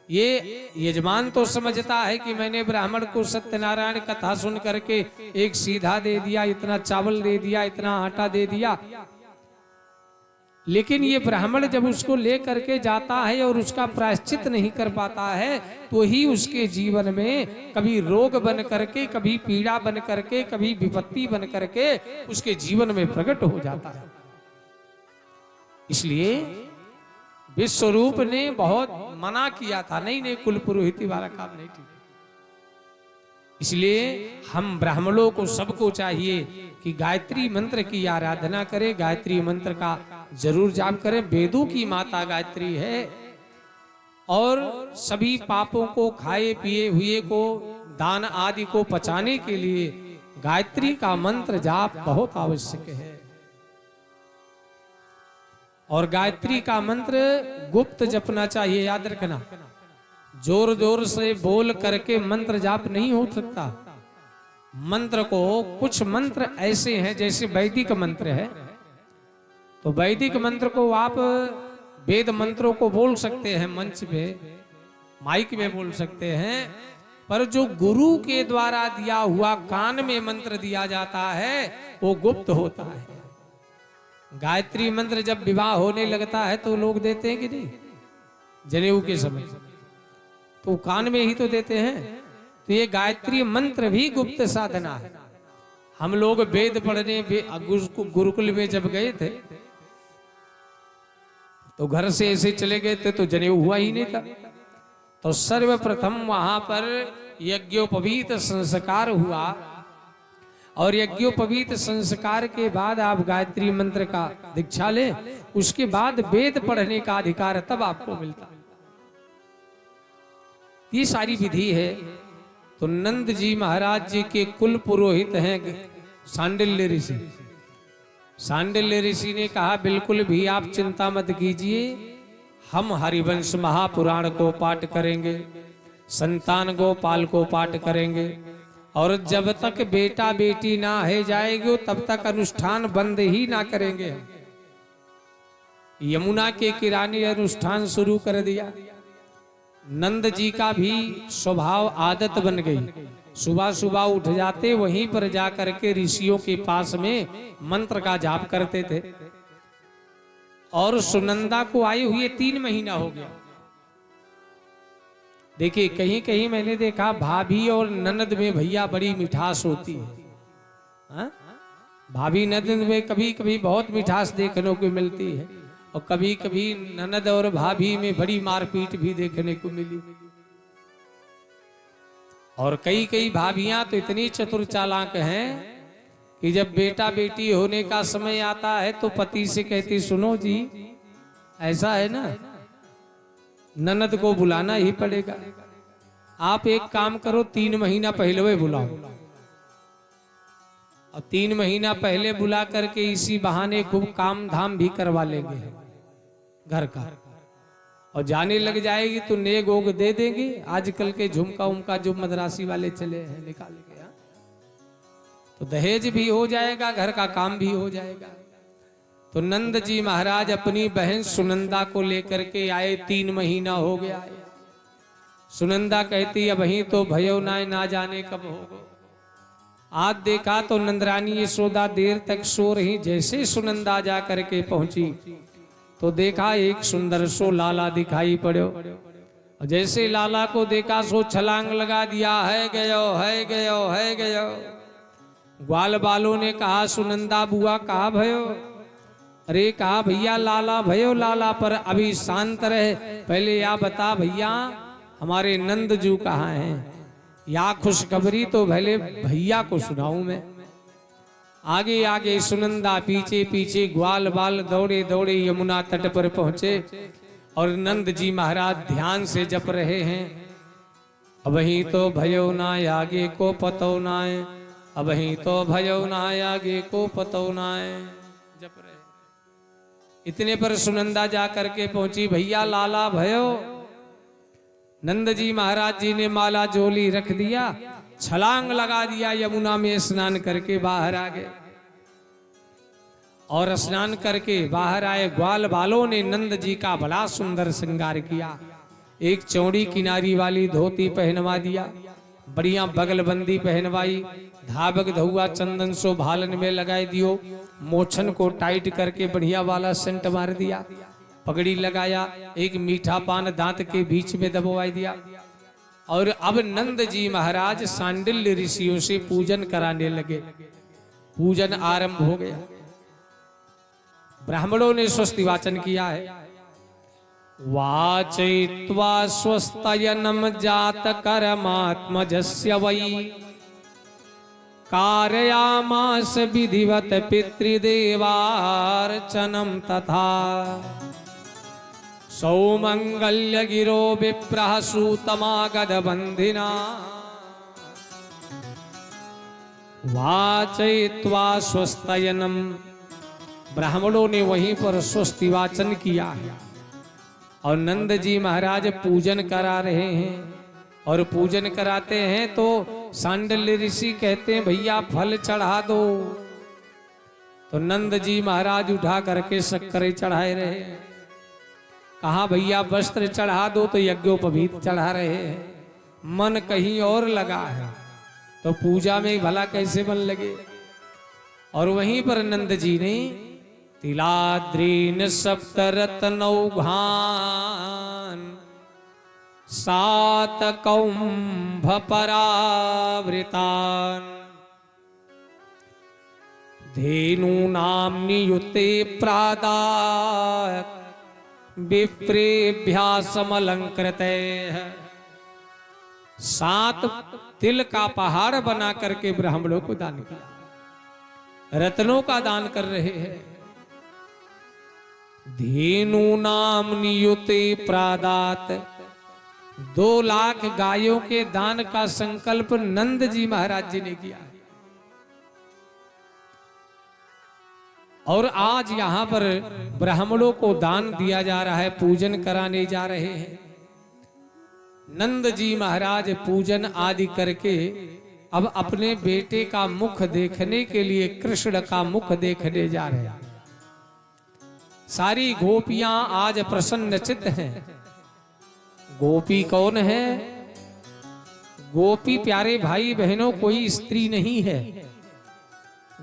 ये यजमान तो समझता है कि मैंने ब्राह्मण को सत्यनारायण कथा सुन करके एक सीधा दे दिया, इतना चावल दे दिया, इतना आटा दे दिया, लेकिन ये ब्राह्मण जब उसको ले करके जाता है और उसका प्रायश्चित नहीं कर पाता है तो ही उसके जीवन में कभी रोग बन करके, कभी पीड़ा बन करके, कभी विपत्ति बन करके उसके जीवन में प्रकट हो जाता है। इसलिए विश्वरूप ने बहुत मना किया था, नहीं कुल पुरोहिती वाला काम नहीं ठीक। इसलिए हम ब्राह्मणों को सबको चाहिए कि गायत्री मंत्र की आराधना करें, गायत्री मंत्र का जरूर जाप करें। वेदों की माता गायत्री है, और सभी पापों को खाए पिए हुए को दान आदि को पचाने के लिए गायत्री का मंत्र जाप बहुत आवश्यक है। और गायत्री का मंत्र गुप्त जपना चाहिए, याद रखना। जोर जोर से बोल करके मंत्र जाप नहीं हो सकता। मंत्र को, कुछ मंत्र ऐसे हैं जैसे वैदिक मंत्र है, तो वैदिक मंत्र को आप वेद मंत्रों को बोल सकते हैं, मंच पे माइक में बोल सकते हैं, पर जो गुरु के द्वारा दिया हुआ कान में मंत्र दिया जाता है वो गुप्त होता है। गायत्री मंत्र जब विवाह होने लगता है तो लोग देते हैं कि नहीं, जनेऊ के समय, तो कान में ही तो देते हैं। तो ये गायत्री मंत्र भी गुप्त साधना है। हम लोग वेद पढ़ने गुरुकुल में जब गए थे तो घर से ऐसे चले गए थे तो जनेऊ हुआ ही नहीं था। तो सर्वप्रथम वहां पर यज्ञोपवीत संस्कार हुआ, और यज्ञोपवीत संस्कार के बाद आप गायत्री मंत्र का दीक्षा लें, उसके बाद वेद पढ़ने का अधिकार तब आपको मिलता। ये सारी विधि है। तो नंद जी महाराज जी के कुल पुरोहित हैं सांडिल्य ऋषि। सांडिल्य ऋषि ने कहा बिल्कुल भी आप चिंता मत कीजिए, हम हरिवंश महापुराण को पाठ करेंगे, संतान गोपाल को पाठ करेंगे, और जब तक बेटा बेटी ना है जाएगी तब तक अनुष्ठान बंद ही ना करेंगे। यमुना के किराने अनुष्ठान शुरू कर दिया। नंद जी का भी स्वभाव आदत बन गई, सुबह सुबह उठ जाते, वहीं पर जाकर के ऋषियों के पास में मंत्र का जाप करते थे। और सुनंदा को आए हुए 3 महीना हो गया। देखिए कहीं कहीं मैंने देखा भाभी और ननद में भैया बड़ी मिठास होती है। हा? भाभी ननद में कभी कभी बहुत मिठास देखने को मिलती है, और कभी कभी ननद और भाभी में बड़ी मारपीट भी देखने को मिली। और कई कई भाभियां तो इतनी चतुर चालाक हैं कि जब बेटा बेटी होने का समय आता है तो पति से कहती, सुनो जी ऐसा है ना, ननद को बुलाना ही पड़ेगा। आप एक काम करो, 3 महीना पहले वे बुलाओ, और 3 महीना पहले बुला करके इसी बहाने खूब काम धाम भी करवा लेंगे घर का, और जाने लग जाएगी तो नेग ओग दे देंगे। आजकल के झुमका उमका जो मद्रासी वाले चले हैं निकाल के, तो दहेज भी हो जाएगा, घर का काम भी हो जाएगा। तो नंद जी महाराज अपनी बहन सुनंदा को लेकर के आए, 3 महीना हो गया। सुनंदा कहती अब ही तो भयो ना जाने कब होगा। आज देखा तो नंदरानी यशोदा देर तक सो रही। जैसे सुनंदा जा करके पहुंची तो देखा एक सुंदर सो लाला दिखाई पड़ो। जैसे लाला को देखा सो छलांग लगा दिया, है गयो है गयो है गयो। ग्वाल बालों ने कहा सुनंदा बुआ कहा भयो? अरे कहा भैया लाला भयो लाला, पर अभी शांत रहे, पहले या बता भैया हमारे नंदजू कहाँ हैं? या खुशखबरी तो भले भैया को सुनाऊं मैं। आगे आगे सुनंदा, पीछे पीछे ग्वाल बाल दौड़े दौड़े यमुना तट पर पहुंचे, और नंद जी महाराज ध्यान से जप रहे हैं। अब ही तो भयो ना आगे को पतो ना, अब ही तो भयो ना आगे को पतो ना, जप रहे। इतने पर सुनंदा जा करके पहुंची, भैया लाला भयो। नंद जी महाराज जी ने माला झोली रख दिया, छलांग लगा दिया, यमुना में स्नान करके बाहर आ गए। और स्नान करके बाहर आए, ग्वाल बालों ने नंद जी का बड़ा सुंदर श्रृंगार किया। एक चौड़ी किनारी वाली धोती पहनवा दिया, बढ़िया बगलबंदी पहनवाई, धाबक धुआ चंदन सो भालन में लगाए दियो, मोछन को टाइट करके बढ़िया वाला सेंट मार दिया, पगड़ी लगाया, एक मीठा पान दांत के बीच में दबवाई दिया। और अब नंद जी महाराज सांडिल्य ऋषियों से पूजन कराने लगे। पूजन आरंभ हो गया। ब्राह्मणों ने स्वस्ति वाचन किया है। वाचयित्वा स्वस्तयनम जात करमात्मजस्य वै कारयामास विधिवत पितृदेवार्चनम तथा सौमंगल्य गिरो विप्रः सूतमागध बंधिना वाचयित्वा स्वस्तयनम। ब्राह्मणों ने वहीं पर स्वस्ति वाचन किया है और नंद जी महाराज पूजन करा रहे हैं। और पूजन कराते हैं तो सांडल्य ऋषि कहते हैं भैया फल चढ़ा दो। तो नंद जी महाराज उठा करके शक्करें चढ़ाए रहे। कहा भैया वस्त्र चढ़ा दो, तो यज्ञोपवीत चढ़ा रहे हैं। मन कहीं और लगा है तो पूजा में भला कैसे मन लगे। और वहीं पर नंद जी ने तिलाद्रीन सप्तरत्नौ घान 7 कौंभ परावृतान धेनूनां नियुते प्रादाः विप्रेभ्यासमलंकृते। 7 तिल का पहाड़ बना करके ब्राह्मणों को दान किया, रत्नों का दान कर रहे हैं। धेनूनां नियुते प्रादात 2 लाख गायों के दान का संकल्प नंद जी महाराज जी ने किया। और आज यहां पर ब्राह्मणों को दान दिया जा रहा है, पूजन कराने जा रहे हैं। नंद जी महाराज पूजन आदि करके अब अपने बेटे का मुख देखने के लिए कृष्ण का मुख देखने जा रहे हैं। सारी गोपियां आज प्रसन्नचित्त हैं। गोपी कौन है? गोपी प्यारे भाई बहनों कोई स्त्री नहीं है।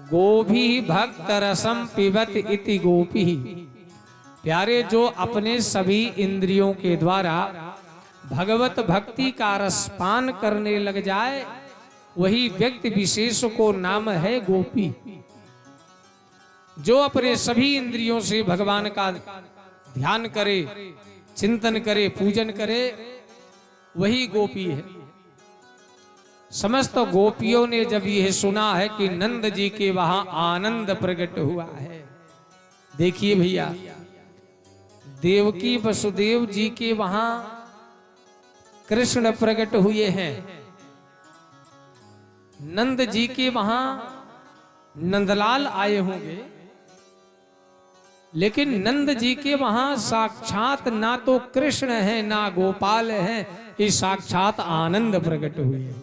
गोभी भक्त रसम पिबत इति गोपी। प्यारे जो अपने सभी इंद्रियों के द्वारा भगवत भक्ति का रसपान करने लग जाए वही व्यक्ति विशेष को नाम है गोपी। जो अपने सभी इंद्रियों से भगवान का ध्यान करे, चिंतन करे, पूजन करे, वही गोपी है। समस्त गोपियों ने जब यह सुना है कि नंद जी के वहां आनंद प्रकट हुआ है, देखिए भैया देवकी वसुदेव जी के वहां कृष्ण प्रकट हुए हैं, नंद जी के वहां नंदलाल आए होंगे, लेकिन नंद जी के वहां साक्षात ना तो कृष्ण है ना गोपाल है, ये साक्षात आनंद प्रकट हुए हैं।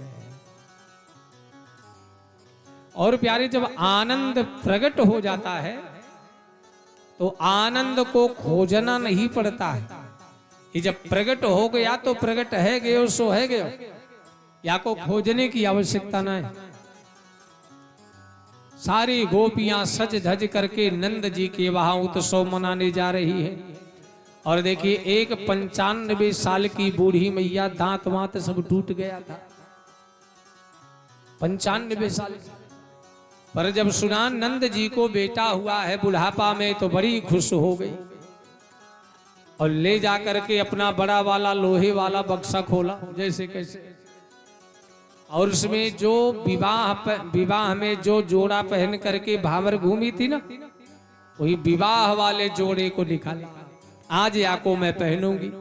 और प्यारे जब आनंद प्रकट हो जाता है तो आनंद को खोजना नहीं पड़ता है। ये जब प्रकट हो गया तो प्रकट है गयो सो है गयो, या को खोजने की आवश्यकता नहीं। सारी गोपियां सज धज करके नंद जी के वहां उत्सव मनाने जा रही है। और देखिए एक 95 साल की बूढ़ी मैया, दांत वांत सब टूट गया था, 95 साल की। पर जब सुना नंद जी को बेटा हुआ है बुढ़ापा में तो बड़ी खुश हो गई और ले जाकर के अपना बड़ा वाला लोहे वाला बक्सा खोला जैसे कैसे। और उसमें जो विवाह में जो जोड़ा पहन करके भावर घूमी थी ना, वही विवाह वाले जोड़े को निकाला, आज याको मैं पहनूंगी।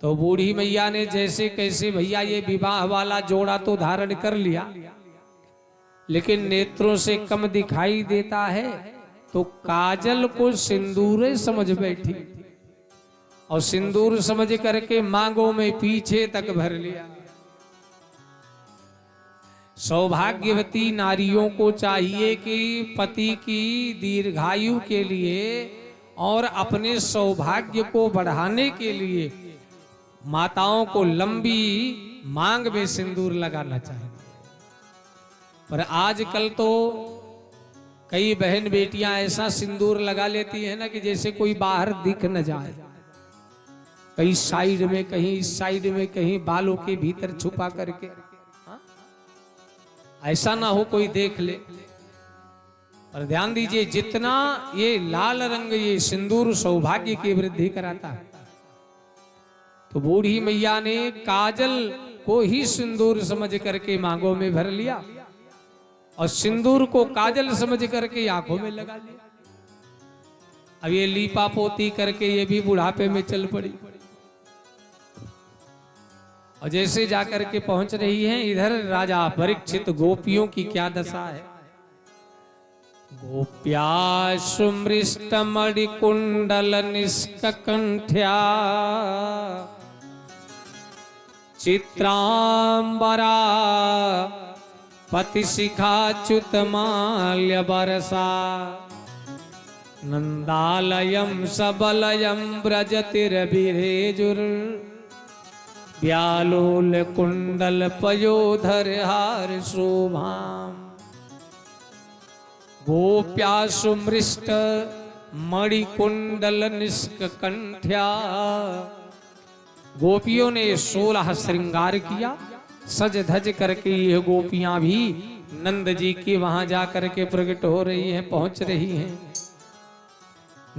तो बूढ़ी मैया ने जैसे कैसे भैया ये विवाह वाला जोड़ा तो धारण कर लिया, लेकिन नेत्रों से कम दिखाई देता है, तो काजल को सिंदूर समझ बैठी और सिंदूर समझ करके मांगों में पीछे तक भर लिया। सौभाग्यवती नारियों को चाहिए कि पति की दीर्घायु के लिए और अपने सौभाग्य को बढ़ाने के लिए माताओं को लंबी मांग में सिंदूर लगाना चाहिए। पर आजकल तो कई बहन बेटियां ऐसा सिंदूर लगा लेती है ना कि जैसे कोई बाहर दिख न जाए, कहीं साइड में, कहीं इस साइड में, कहीं बालों के भीतर छुपा करके, ऐसा ना हो कोई देख ले। और ध्यान दीजिए जितना ये लाल रंग ये सिंदूर सौभाग्य की वृद्धि कराता है, तो बूढ़ी मैया ने काजल को ही सिंदूर समझ करके मांगों में भर लिया और सिंदूर को काजल समझ करके आंखों में लगा लिया। अब ये लीपा पोती करके ये भी बुढ़ापे में चल पड़ी। और जैसे जाकर के पहुंच रही हैं, इधर राजा परीक्षित गोपियों की क्या दशा है। गोप्या सुमृष्ट मणिकुंडल निष्कंठ्या चित्रांबरा पतिशिखाच्युत माल्य बरसा नंदालयम सबलयम व्रजतिरभिरेजुर व्यालोल कुंडल पयोधर हार शोभाम। गोप्या सुमृष्ट मणिकुंडल निष्कंठ्या, गोपियों ने 16 श्रृंगार किया, सज धज करके ये गोपियां भी नंद जी के वहां जाकर के प्रकट हो रही हैं, पहुंच रही हैं।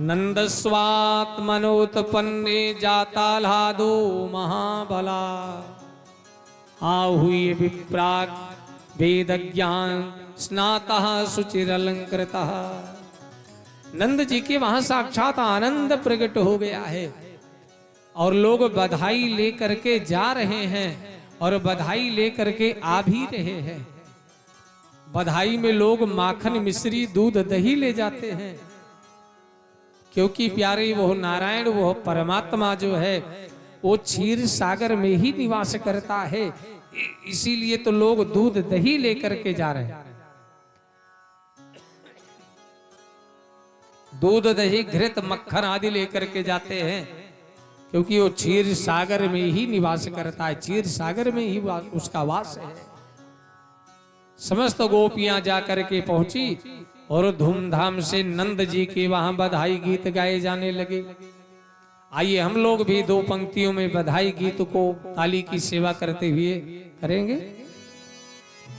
नंद स्वात्मनोत्पन्ने जाताल्हादो महाबला आहुए विप्राग वेद ज्ञान स्नातः सुचिरलंकृतः। नंद जी के वहां साक्षात आनंद प्रकट हो गया है और लोग बधाई लेकर के जा रहे हैं और बधाई लेकर के आ भी रहे हैं। बधाई में लोग माखन मिश्री दूध दही ले जाते हैं, क्योंकि प्यारे वो नारायण वो परमात्मा जो है वो क्षीर सागर में ही निवास करता है, इसीलिए तो लोग दूध दही लेकर के जा रहे हैं। दूध दही घृत मक्खन आदि लेकर के जाते हैं, क्योंकि वो क्षीर सागर में ही निवास करता है, क्षीर सागर में ही उसका वास है। समस्त गोपियां जाकर के पहुंची और धूमधाम से नंद जी के वहां बधाई गीत गाए जाने लगे। आइए हम लोग भी 2 पंक्तियों में बधाई गीत को ताली की सेवा करते हुए करेंगे।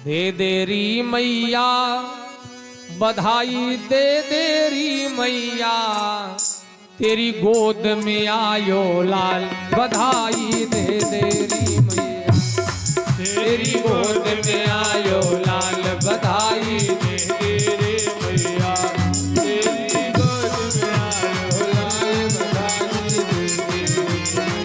दे देरी मैया बधाई, दे देरी मैया तेरी गोद में आयो लाल, बधाई दे देरी मैया तेरी गोद में आयो लाल, बधाई दे देरी मैया तेरी गोद में आयो लाल, बधाई दे देरी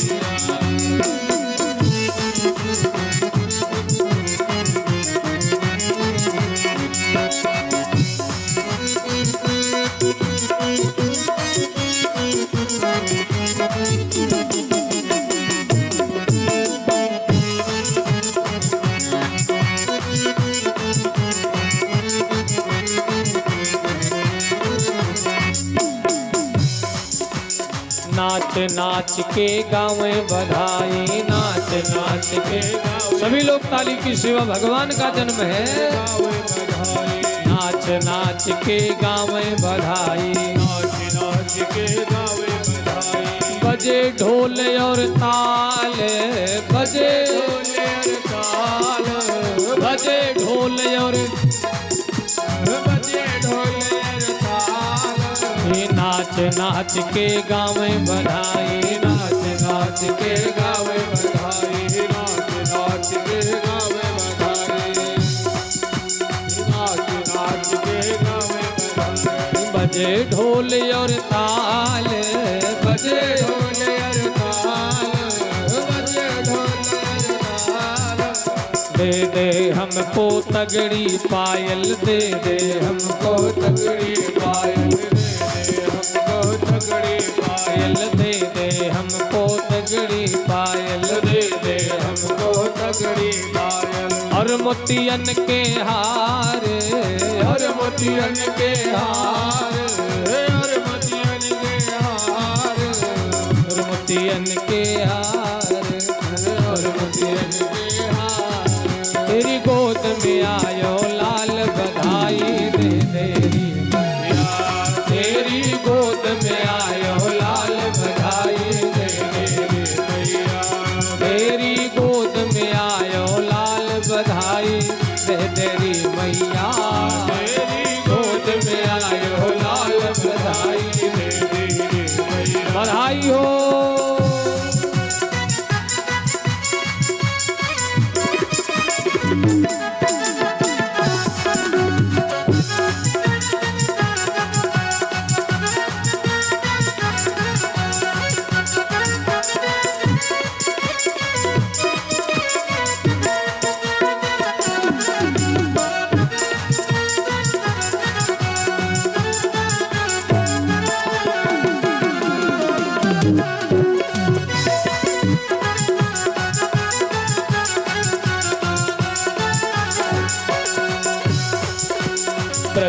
नाच नाच के गावे बधाई, नाच नाच के गावे। सभी लोग ताली की सेवा, भगवान का जन्म है। नाच नाच के गावे बधाई, नाच नाच के गावे बधाई। बजे ढोल और ताल, बजे ढोल और ताल, बजे ढोल और बजे ढोल और ताल। नाच नाच के गावे बधाई, नाच नाच के गावे बधाई, नाच नाच के गावे बधाई, नाच नाच के गावे बधाई। बजे ढोल और ताल, बजे ढोल और ताल, बजे ढोल और ताल। दे दे हमको तगड़ी पायल, दे दे हमको तगड़ी पायल, तगड़ी पायल दे दे हमको, तगड़ी पायल दे दे हमको, तगड़ी पायल। और मोतियन के हार, और मोतियन के हार, और मोतियन के हार, और मोतियन के हार, और मोतियन के हार। तेरी गोद में आयो लाल, बधाई दे देरी तेरी गोद में आयो लाल, बधाई दे देरी मैया तेरी गोद में आयो लाल, बधाई दे देरी मैया तेरी गोद में आयो लाल, बधाई दे देरी मैया। बधाई हो।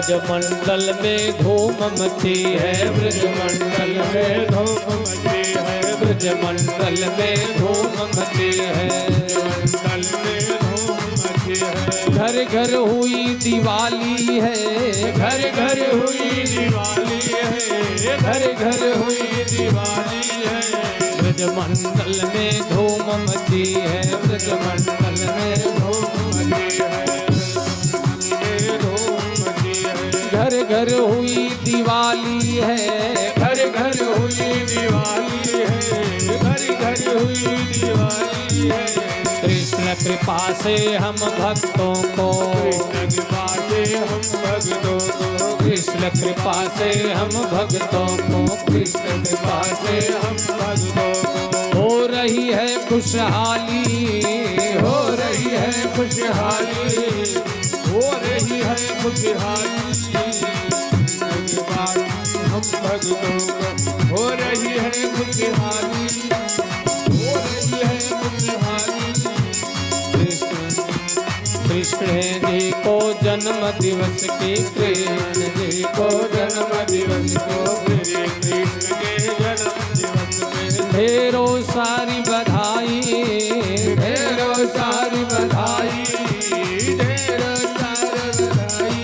ब्रजमंडल में धूम मची है, ब्रजमंडल में धूम मची है, ब्रजमंडल में धूम मची है, मंडल में धूम मची है। घर घर हुई दिवाली है, घर घर हुई दिवाली है, घर घर हुई दिवाली है। ब्रजमंडल में धूम मची है, ब्रजमंडल में धूम मची है, धूम मची है। घर घर हुई दिवाली है, घर घर हुई दिवाली है, घर घर हुई दिवाली है। कृष्ण कृपा से हम भक्तों को, कृष्ण कृपा से हम भक्तों को, कृष्ण कृपा से हम भक्तों को, कृष्ण कृपा से हम भक्तों को हो रही है खुशहाली, हो रही है खुशहाली, हो रही है खुशहाली। कृपा हम भक्तों को हो रही है खुशहाली, हो रही है खुशहाली। कृष्ण जी को जन्म दिवस की, कृष्ण जी को जन्म दिवस को कृष्ण के जन्म दिवस में ढेरों सारी बधाई, ढेरों सारी बधाई, ढेरों सारी बधाई।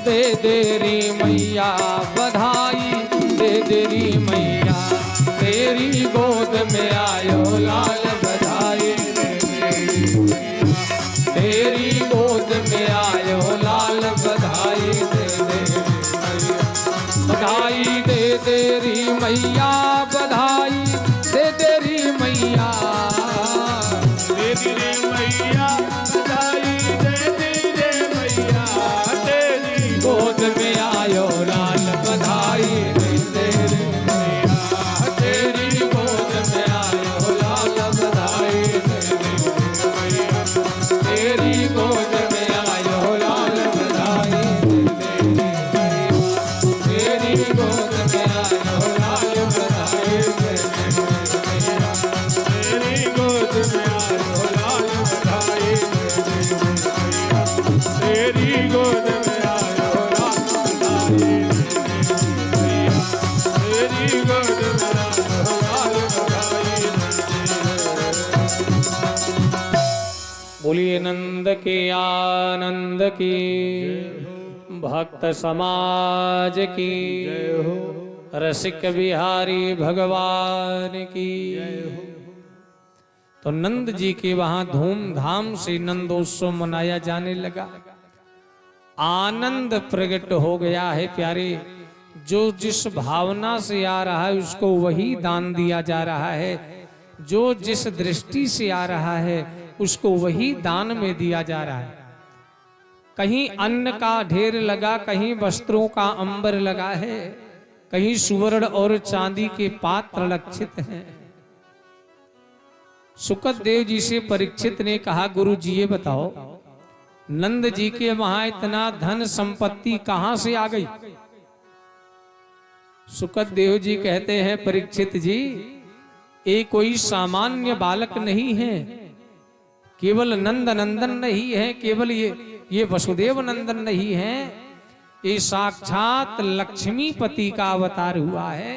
दे देरी मैया बधाई, दे देरी मैया, तेरी गोद में आयो लाल बधाई, तेरी गोद में आयो लाल बधाई, दे देरी मैया बधाई, दे तेरी मैया बधाई, दे तेरी मैया, दे तेरे मैया बधाई, दे तेरे मैया, तेरी गोद में आयो लाल बधाई, दे तेरी मैया, तेरी गोद में आयो लाल बधाई, दे तेरी मैया, तेरी गोद में आयो लाल बधाई, दे तेरी मैया, तेरी गोद में आयो लाल बधाई, दे तेरी मैया, तेरी गोद में आयो लाल बधाई, तेरी गोद में आयो लाल बधाई, तेरी गोद में आयो लाल बधाई। बोलिए नंद के आनंद की, भक्त समाज की, रसिक बिहारी भगवान की। तो नंद जी के वहां धूमधाम से नंदोत्सव मनाया जाने लगा, आनंद प्रकट हो गया है प्यारे। जो जिस भावना से आ रहा है उसको वही दान दिया जा रहा है, जो जिस दृष्टि से आ रहा है उसको वही दान में दिया जा रहा है। कहीं अन्न का ढेर लगा, कहीं वस्त्रों का अंबर लगा है, कहीं सुवर्ण और चांदी के पात्र लक्षित हैं। सुखदेव जी से परीक्षित ने कहा, गुरु जी ये बताओ नंद जी के वहां इतना धन संपत्ति कहां से आ गई? सुखदेव जी कहते हैं, परीक्षित जी ये कोई सामान्य बालक नहीं है, केवल नंद नंदन नहीं है, केवल ये वसुदेव नंदन नहीं है, ये साक्षात लक्ष्मीपति का अवतार हुआ है।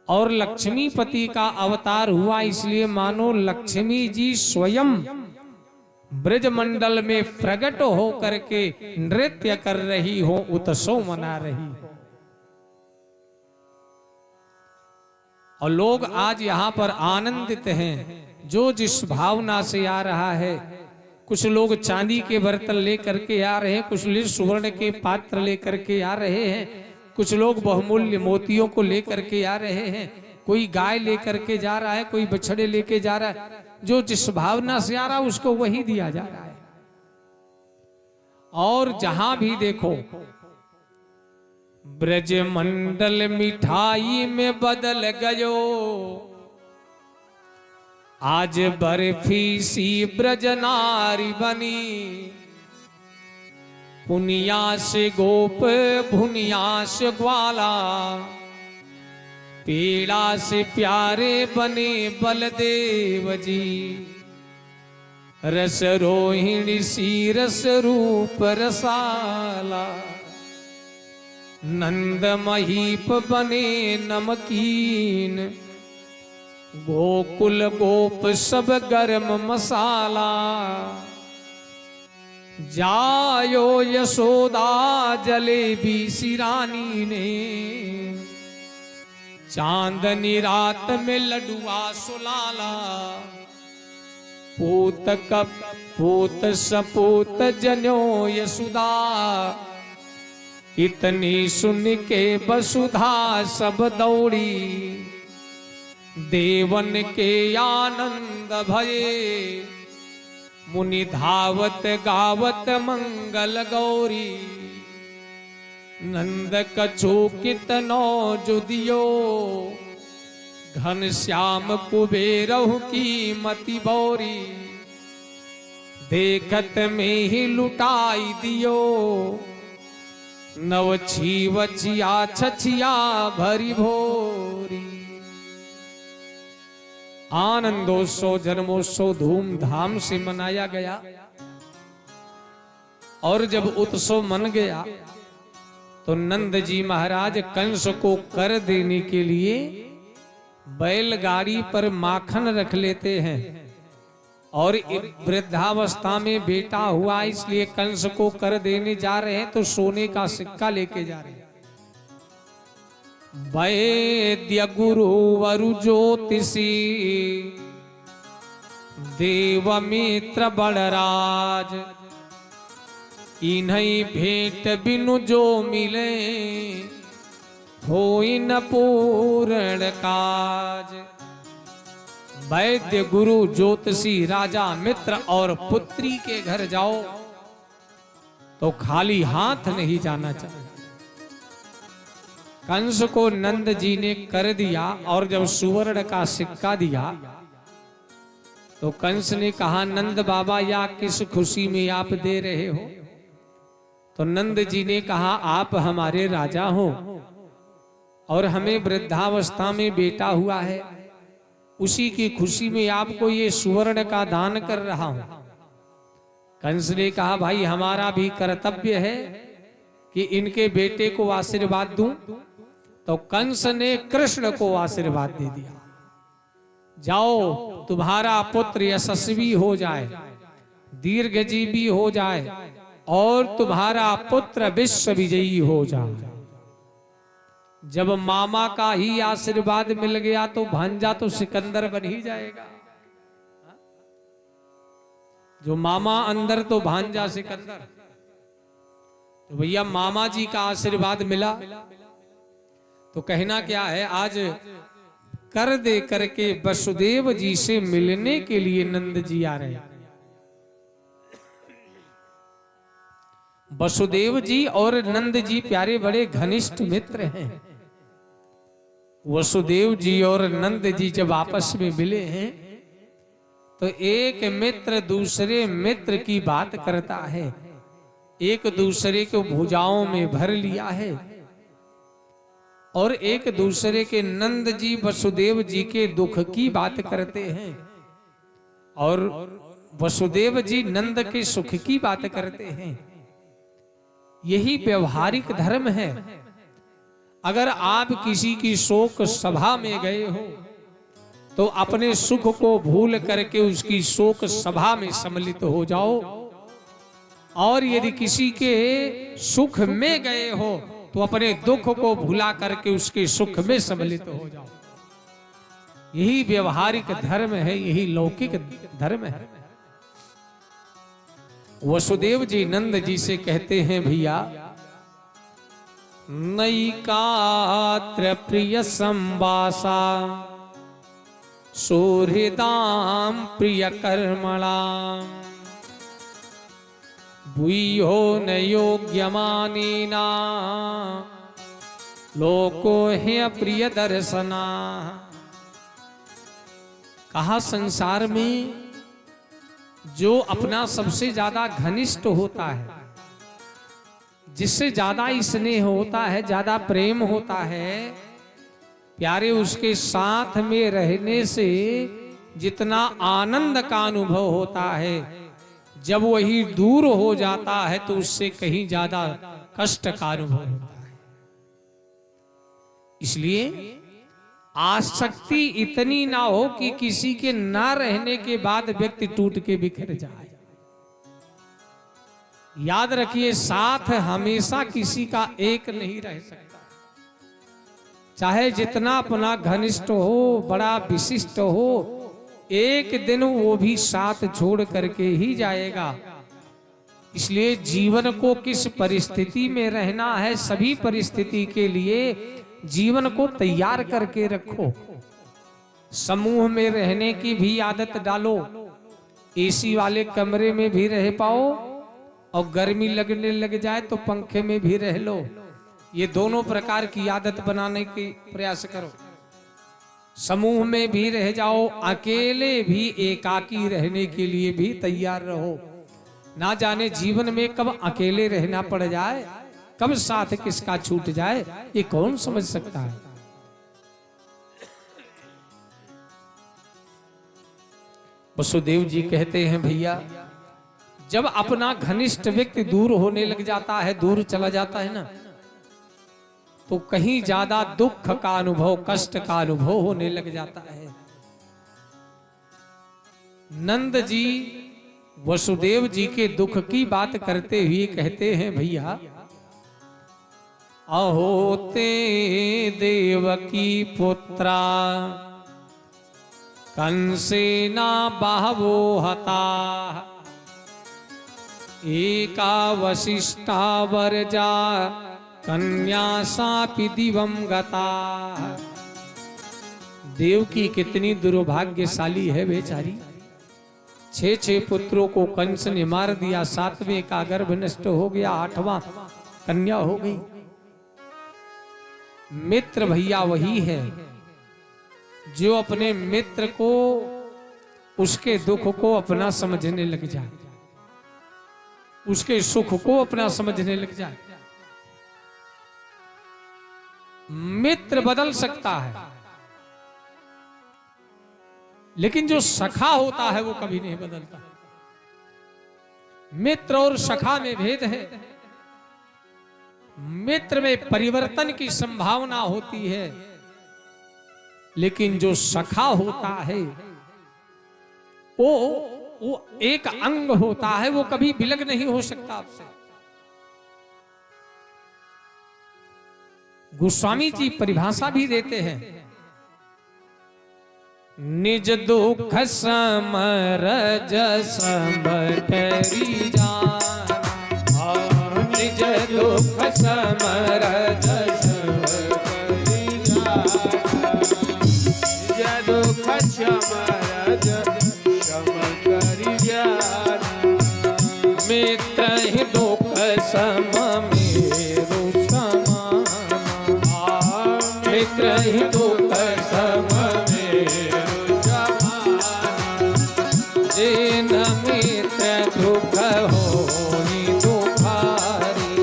और लक्ष्मीपति का अवतार हुआ इसलिए मानो लक्ष्मी जी स्वयं ब्रजमंडल में प्रकट हो करके नृत्य कर रही हो, उत्सव मना रही हो। और लोग आज यहाँ पर आनंदित हैं, जो जिस भावना से आ रहा है। कुछ लोग चांदी के बर्तन लेकर के आ रहे हैं, कुछ लोग सुवर्ण के पात्र लेकर के आ रहे हैं, कुछ लोग बहुमूल्य मोतियों को लेकर के आ रहे हैं, कोई गाय लेकर के जा रहा है, कोई बछड़े लेके जा रहा है। जो जिस भावना से आ रहा है उसको वही दिया जा रहा है। और जहां भी देखो ब्रजमंडल मिठाई में बदल गयो, आज बर्फी सी ब्रजनारी बनी, पुनिया से गोप भुनिया से ग्वाला, पीड़ा से प्यारे बने बलदेव जी। रस रोहिणी सी रस रूप रसाला, नंद महीप बने नमकीन, गोकुल गोप सब गरम मसाला। जायो यशोदा जलेबी सिरानी ने, चांदनी रात में लडुआ सुलाला। पूत कप पूत सपूत जन्यो यशोदा, इतनी सुन के वसुधा सब दौड़ी। देवन के आनंद भये, मुनि धावत गावत मंगल गौरी। नंद कछु कितनो जुदियो, घन श्याम कुबेरहु की मति बौरी। देखत में ही लुटाई दियो, नव छीवचिया छछिया भरी भोरी। आनंदोत्सव जन्मोत्सव धूमधाम से मनाया गया। और जब उत्सव मन गया तो नंद जी महाराज कंस को कर देने के लिए बैलगाड़ी पर माखन रख लेते हैं। और वृद्धावस्था में बेटा हुआ इसलिए कंस को कर देने जा रहे हैं, तो सोने का सिक्का लेके जा रहे हैं। वैद्य गुरु वरु ज्योतिषी, देव मित्र बड़राज। इन्हीं भेंट बिनु जो मिले, होई न पूर्ण काज। वैद्य गुरु ज्योतिषी राजा मित्र और पुत्री के घर जाओ तो खाली हाथ नहीं जाना चाहिए। कंस को नंद जी ने कर दिया, और जब सुवर्ण का सिक्का दिया तो कंस ने कहा, नंद बाबा या किस खुशी में आप दे रहे हो? तो नंद जी ने कहा, आप हमारे राजा हो और हमें वृद्धावस्था में बेटा हुआ है, उसी की खुशी में आपको ये सुवर्ण का दान कर रहा हूं। कंस ने कहा, भाई हमारा भी कर्तव्य है कि इनके बेटे को आशीर्वाद दूं। तो कंस ने कृष्ण को आशीर्वाद दे दिया, जाओ तुम्हारा पुत्र यशस्वी हो जाए, दीर्घजीवी हो जाए और तुम्हारा पुत्र विश्व विजयी हो जाए। जब मामा का ही आशीर्वाद मिल गया तो भांजा तो सिकंदर बन ही जाएगा। जो मामा अंदर तो भांजा सिकंदर। तो भैया मामा जी का आशीर्वाद मिला तो कहना क्या है, आज कर दे करके वसुदेव जी से मिलने के लिए नंद जी आ रहे हैं। वसुदेव जी और नंद जी प्यारे बड़े घनिष्ठ मित्र हैं। वसुदेव जी और नंद जी जब आपस में मिले हैं तो एक मित्र दूसरे मित्र की बात करता है, एक दूसरे को भुजाओं में भर लिया है और एक दूसरे के नंद जी वसुदेव जी के दुख की बात करते हैं और वसुदेव जी नंद के सुख की बात करते हैं। यही व्यवहारिक धर्म है। अगर आप किसी की शोक सभा में गए हो तो अपने सुख को भूल करके उसकी शोक सभा में सम्मिलित हो जाओ, और यदि किसी के सुख में गए हो तो अपने दुख को भुला करके उसके सुख में सम्मिलित हो जाओ। यही व्यवहारिक धर्म है, यही लौकिक धर्म है। वसुदेव जी नंद जी से कहते हैं, भैया नैकात्र प्रिय संवासा सुहृदाम प्रिय कर्मणाम भूयो न योग्यमानेना लोको है प्रिय दर्शना। कहा संसार में जो अपना सबसे ज्यादा घनिष्ठ होता है, जिससे ज्यादा स्नेह होता है, ज्यादा प्रेम होता है, प्यारे उसके साथ में रहने से जितना आनंद का अनुभव होता है, जब वही दूर हो जाता है तो उससे कहीं ज्यादा कष्ट का अनुभव होता है। इसलिए आसक्ति इतनी ना हो कि किसी के ना रहने के बाद व्यक्ति टूट के बिखर जाए। याद रखिए, साथ हमेशा किसी का एक नहीं रह सकता। चाहे जितना अपना घनिष्ठ हो, बड़ा विशिष्ट हो, एक दिन वो भी साथ छोड़ करके ही जाएगा। इसलिए जीवन को किस परिस्थिति में रहना है, सभी परिस्थिति के लिए जीवन को तैयार करके रखो। समूह में रहने की भी आदत डालो। एसी वाले कमरे में भी रह पाओ और गर्मी लगने लग जाए तो पंखे में भी रह लो। ये दोनों प्रकार की आदत बनाने की प्रयास करो। समूह में भी रह जाओ, अकेले भी एकाकी रहने के लिए भी तैयार रहो। ना जाने जीवन में कब अकेले रहना पड़ जाए, कब साथ किसका छूट जाए, ये कौन समझ सकता है। वसुदेव जी कहते हैं, भैया जब अपना घनिष्ठ व्यक्ति दूर होने लग जाता है, दूर चला जाता है ना, तो कहीं ज्यादा दुख का अनुभव, कष्ट का अनुभव होने लग जाता है। नंद जी वसुदेव जी के दुख की बात करते हुए कहते हैं, भैया अहोते देवकी पुत्रा कंसेना बहवो हता एका वशिष्ठा वरजा कन्या सापि दिवम गता। देवकी कितनी दुर्भाग्यशाली है बेचारी। 6 पुत्रों को कंस ने मार दिया, 7वें का गर्भ नष्ट हो गया, 8वां कन्या हो गई। मित्र भैया वही है जो अपने मित्र को, उसके दुख को अपना समझने लग जाए, उसके सुख को अपना समझने लग जाए। मित्र बदल सकता है, लेकिन जो सखा होता है वो कभी नहीं बदलता। मित्र और सखा में भेद है। मित्र में परिवर्तन की संभावना होती है, लेकिन जो सखा होता है वो एक अंग होता है, वो कभी विलग नहीं हो सकता आपसे। गोस्वामी जी परिभाषा भी देते हैं, निज दुख समरज समटरी जान, निज दुख समरज समटरी जान, निज दुख समरज समटरी जान, मित्र ही दुख सम मेरु समाना, मित्र ही दुख सम मेरु समाना, जिन मित्र दुख होई दुखारी,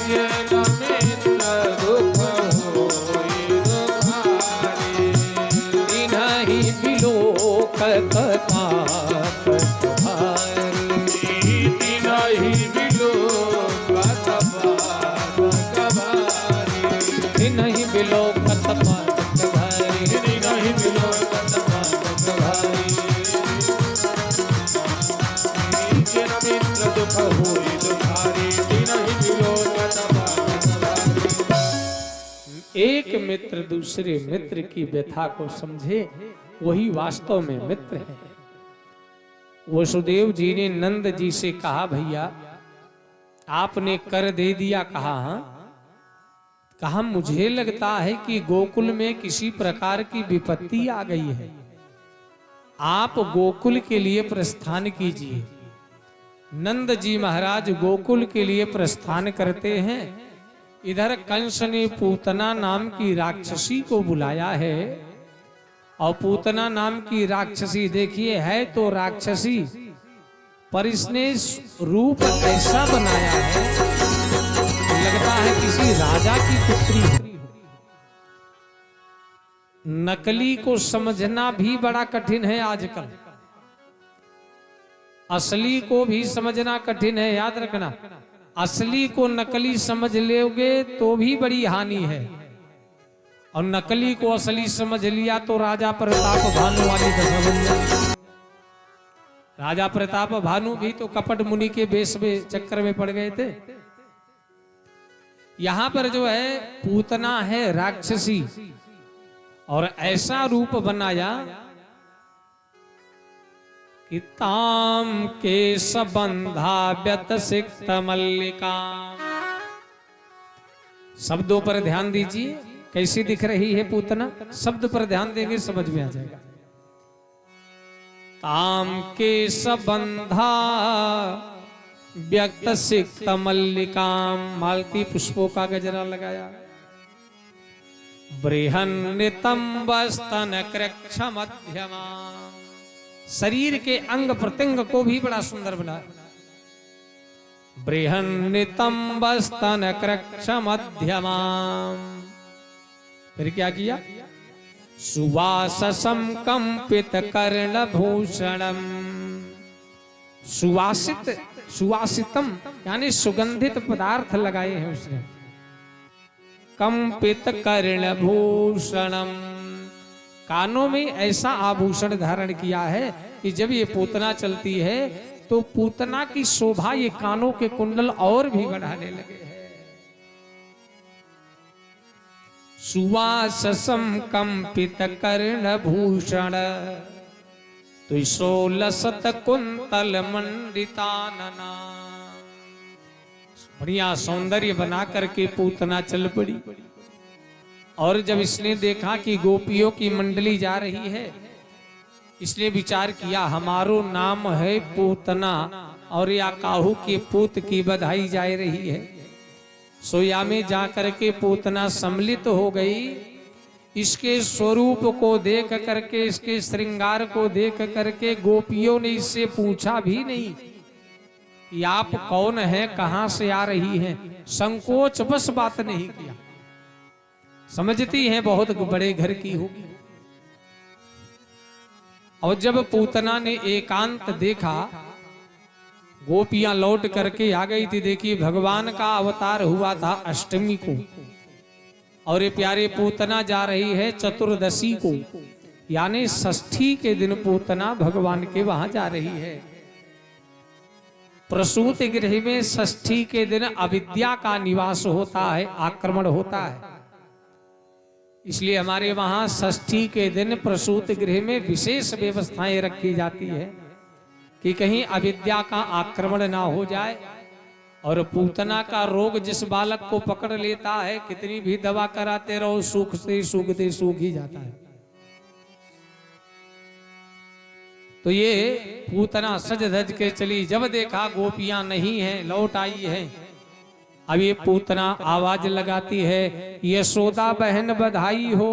जिन मित्र दुख होई दुखारी, इन्हीं बिलोक कपात भारी, नहीं बिलो इन्हीं बिलोक कपात भारी, नहीं बिलो भारी। जिन मित्र दुख होई दुखारी, नहीं बिलो एक मित्र दूसरे मित्र की व्यथा को समझे, वही वास्तव में मित्र है। वसुदेव जी ने नंद जी से कहा, भैया आपने कर दे दिया। कहा मुझे लगता है कि गोकुल में किसी प्रकार की विपत्ति आ गई है, आप गोकुल के लिए प्रस्थान कीजिए। नंद जी महाराज गोकुल के लिए प्रस्थान करते हैं। इधर कंस ने पूतना नाम की राक्षसी को बुलाया है, और पूतना नाम की राक्षसी देखिए है तो राक्षसी, पर इसने रूप ऐसा बनाया है लगता है किसी राजा की पुत्री है। नकली को समझना भी बड़ा कठिन है आजकल, असली को भी समझना कठिन है। याद रखना, असली को नकली समझ लोगे तो भी बड़ी हानि है, और नकली को असली समझ लिया तो राजा प्रताप भानु वाली दशा बन जाती। राजा प्रताप भानु भी तो कपट मुनि के वेश में चक्कर में पड़ गए थे। यहां पर जो है पूतना है राक्षसी, और ऐसा रूप बनाया कि ताम के सबंधा व्यतसिक्त मल्लिका। शब्दों पर ध्यान दीजिए, कैसी दिख रही है पूतना, शब्द पर ध्यान देंगे समझ में आ जाएगा। ताम के सबंधा व्यक्त सिक्त मल्लिकाम, मालती पुष्पों का गजरा लगाया। बृहन नितंब स्तन कृक्ष मध्यमा, शरीर के अंग प्रत्यंग को भी बड़ा सुंदर बनाया। बृहन नितंब स्तन कृक्ष मध्यमा, फिर क्या किया? सुवाससम कंपित कर्ण भूषणम, सुवासित सुवासितम यानी सुगंधित पदार्थ लगाए हैं उसने। कंपित कर्ण भूषणम, कानों में ऐसा आभूषण धारण किया है कि जब ये पूतना चलती है तो पूतना की शोभा ये कानों के कुंडल और भी बढ़ाने लगे हैं। सुवाससम कंपित कर्ण भूषण, तो सोलसत कुंतल मंडितानना, बढ़िया सौंदर्य बना करके पूतना चल पड़ी। और जब इसने देखा कि गोपियों की मंडली जा रही है, इसने विचार किया हमारो नाम है पूतना, और या काहू के पूत की बधाई जा रही है। सोया में जाकर के पूतना सम्मिलित हो गई। इसके स्वरूप को देख करके, इसके श्रृंगार को देख करके गोपियों ने इससे पूछा भी नहीं कि आप कौन है, कहां से आ रही हैं। संकोच बस बात नहीं किया, समझती है बहुत बड़े घर की होगी। और जब पूतना ने एकांत देखा, गोपियां लौट करके आ गई थी। देखिए भगवान का अवतार हुआ था अष्टमी को, और ये प्यारे पूतना जा रही है चतुर्दशी को, यानी षष्ठी के दिन पूतना भगवान के वहां जा रही है। प्रसूति गृह में षष्ठी के दिन अविद्या का निवास होता है, आक्रमण होता है। इसलिए हमारे वहां षष्ठी के दिन प्रसूति गृह में विशेष व्यवस्थाएं रखी जाती है कि कहीं अविद्या का आक्रमण ना हो जाए। और पूतना का रोग जिस बालक को पकड़ लेता है, कितनी भी दवा कराते रहो, सूखते सूख ही जाता है। तो ये पूतना सज धज के चली। जब देखा गोपियां नहीं हैं, लौट आई हैं, अब ये पूतना आवाज लगाती है, यशोदा बहन बधाई हो।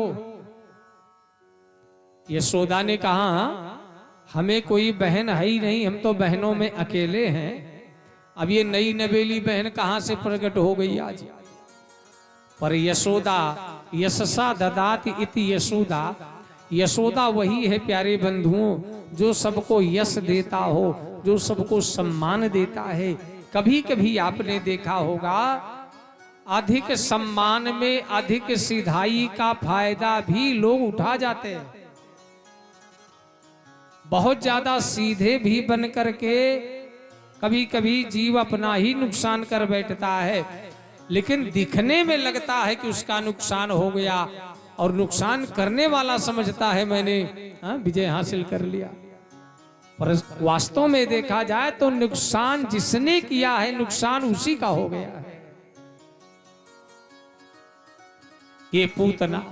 यशोदा ने कहा हमें कोई बहन है ही नहीं, हम तो बहनों में अकेले हैं। अब ये नई नवेली बहन कहां से प्रकट हो गई आज। पर यशोदा यशसा ददाति इति यशोदा, यशोदा वही है प्यारे बंधुओं जो सबको यश देता हो, जो सबको सम्मान देता है। कभी कभी आपने देखा होगा अधिक सम्मान में अधिक सिधाई का फायदा भी लोग उठा जाते हैं। बहुत ज्यादा सीधे भी बन करके कभी कभी जीव अपना ही नुकसान कर बैठता है, लेकिन दिखने में लगता है कि उसका नुकसान हो गया, और नुकसान करने वाला समझता है मैंने विजय हासिल कर लिया। पर वास्तव में देखा जाए तो नुकसान जिसने किया है, नुकसान उसी का हो गया है। ये पूतना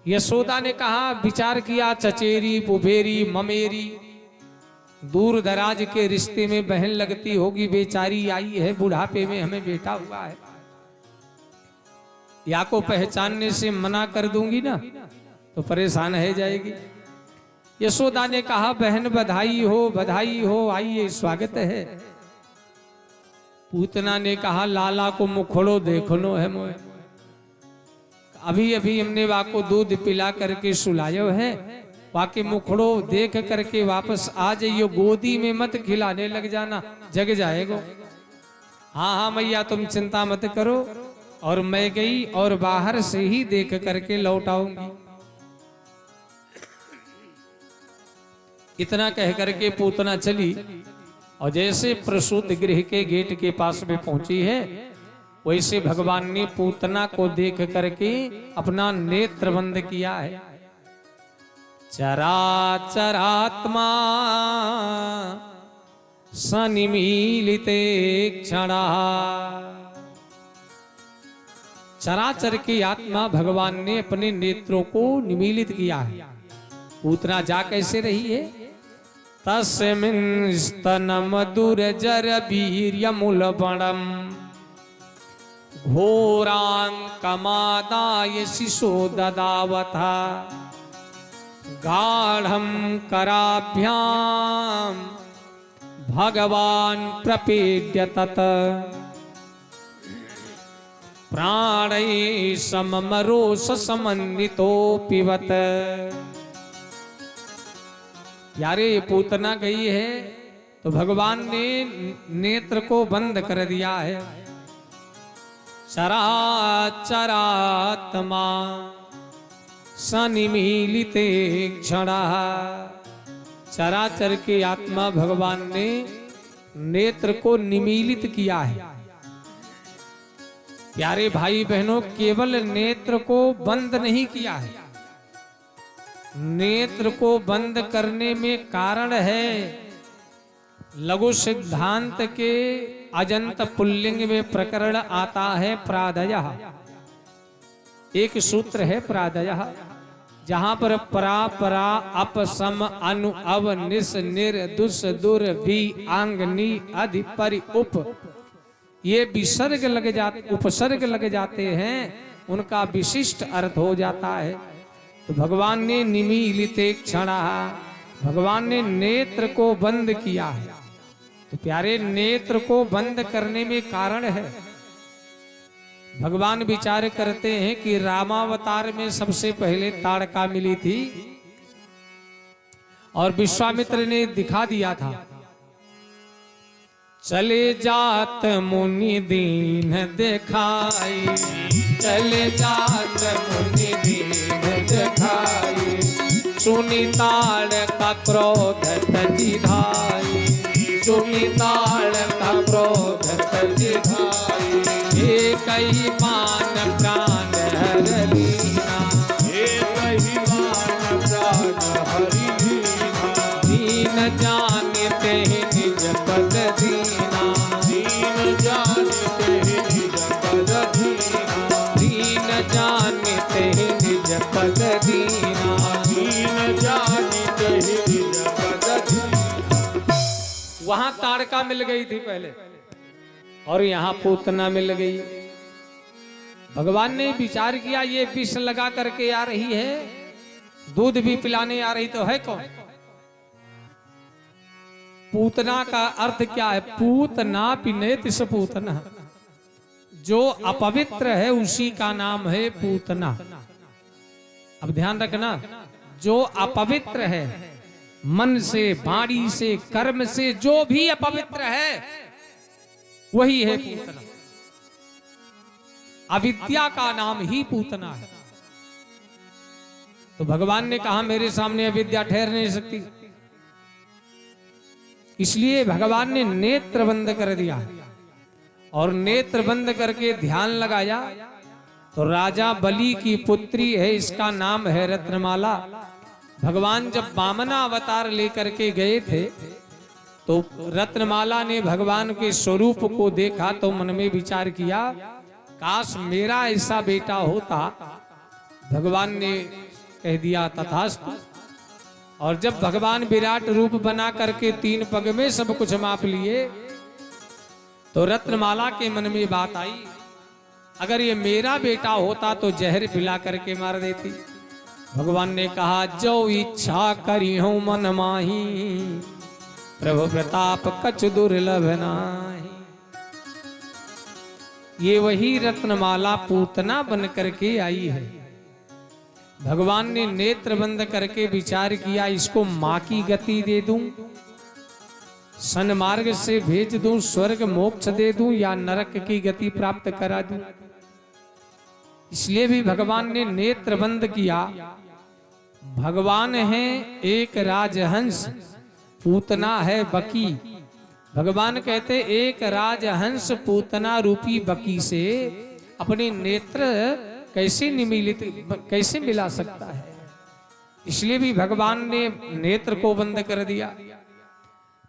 यशोदा ने कहा, विचार किया, चचेरी पुफेरी ममेरी, दूर दराज के रिश्ते में बहन लगती होगी, बेचारी आई है बुढ़ापे में, हमें बेटा हुआ है, या को पहचानने से मना कर दूंगी ना तो परेशान है जाएगी। यशोदा ने कहा बहन बधाई हो, आइए स्वागत है। पूतना ने कहा लाला को मुखड़ो देखनो है मोए। अभी अभी हमने वाको दूध पिला करके सुलायो है, वाके मुखड़ो देख करके वापस आ जाइयो, गोदी में मत खिलाने लग जाना, जग जाएगो। हाँ हाँ मैया तुम चिंता मत करो। और मैं गई और बाहर से ही देख करके लौट आऊंगी। इतना कह करके पूतना चली और जैसे प्रसूत गृह के गेट के पास में पहुंची है, वैसे भगवान ने पूतना को देख करके अपना नेत्र बंद किया है। चराचरात्मा सनिमीलिते क्षणा, चराचर की आत्मा भगवान ने अपने नेत्रों को निमीलित किया है। पूतना जा कैसे रही है? तस्मिन् स्तनम दुर्जर वीर्यमूलबणम घोरांकमादाय शिशो ददावथा गाढ़ं कराभ्याम भगवान प्रपेद्य तत प्राणै सममरोष समन्वितो पिबत। यारे पूतना गई है तो भगवान ने नेत्र को बंद कर दिया है। चराचरात्मा सनिमीलिते क्षणा, चराचर की आत्मा भगवान ने नेत्र को निमीलित किया है। प्यारे भाई बहनों, केवल नेत्र को बंद नहीं किया है, नेत्र को बंद करने में कारण है लघु सिद्धांत के अजंत पुल्लिंग में प्रकरण आता है प्रादयः। एक सूत्र है प्रादयः, जहां पर परा परा अप सम अनु अव निस निर दुस दुर भी आंग नी अधि परि उप, ये विसर्ग लग जाते उपसर्ग लग जाते हैं, उनका विशिष्ट अर्थ हो जाता है। तो भगवान ने निमीलिते क्षणा, भगवान ने नेत्र को बंद किया है। तो प्यारे नेत्र को बंद करने में कारण है, भगवान विचार करते हैं कि रामावतार में सबसे पहले ताड़का मिली थी और विश्वामित्र ने दिखा दिया था। चले जात मुनि दीन दिखाई, चले जात मुनि दीन दिखाई, सुनी ताड़का क्रोध तजी धाई, सुनी ताड़का क्रोध तजी धाई, एक ही मान प्राण हर लीना, एक ही मान प्राण हरि लीना, दीन जानते निज पद दीना, दीन जानते निज पद दीना, दीन जानते निज पद दीना, दीन जानते निज पद दीना। वहां ताड़का मिल गई थी पहले और यहाँ पूतना मिल गई। भगवान ने विचार किया ये विष लगा करके आ रही है, दूध भी पिलाने आ रही, तो है कौन? पूतना का अर्थ क्या है? पूतना पिनेति स पूतना, जो अपवित्र है उसी का नाम है पूतना। अब ध्यान रखना, जो अपवित्र है मन से, वाणी से, कर्म से, जो भी अपवित्र है वही है पूतना। अविद्या का नाम ही पूतना है। तो भगवान ने कहा मेरे सामने अविद्या ठहर नहीं सकती, इसलिए भगवान ने नेत्र बंद कर दिया और नेत्र बंद करके ध्यान लगाया। तो राजा बलि की पुत्री है, इसका नाम है रत्नमाला। भगवान जब वामना अवतार लेकर के गए थे तो रत्नमाला ने भगवान के स्वरूप को देखा तो मन में विचार किया काश मेरा ऐसा बेटा होता। भगवान ने कह दिया तथास्तु। और जब भगवान विराट रूप बना करके 3 पग में सब कुछ माप लिए तो रत्नमाला के मन में बात आई अगर ये मेरा बेटा होता तो जहर पिला करके मार देती। भगवान ने कहा जो इच्छा करी हूं मन माही, प्रभु प्रताप कछ दुर्लभ नाही। ये वही रत्नमाला पूतना बन करके आई है। भगवान ने नेत्र बंद करके विचार किया, इसको मां की गति दे दूं, सन्मार्ग से भेज दूं, स्वर्ग मोक्ष दे दूं, या नरक की गति प्राप्त करा दूं। इसलिए भी भगवान ने नेत्र बंद किया। भगवान है एक राजहंस, पूतना है बकी। भगवान कहते एक राजहंस पूतना रूपी बकी से अपने नेत्र कैसे निमीलित, कैसे मिला सकता है। इसलिए भी भगवान ने नेत्र को बंद कर दिया।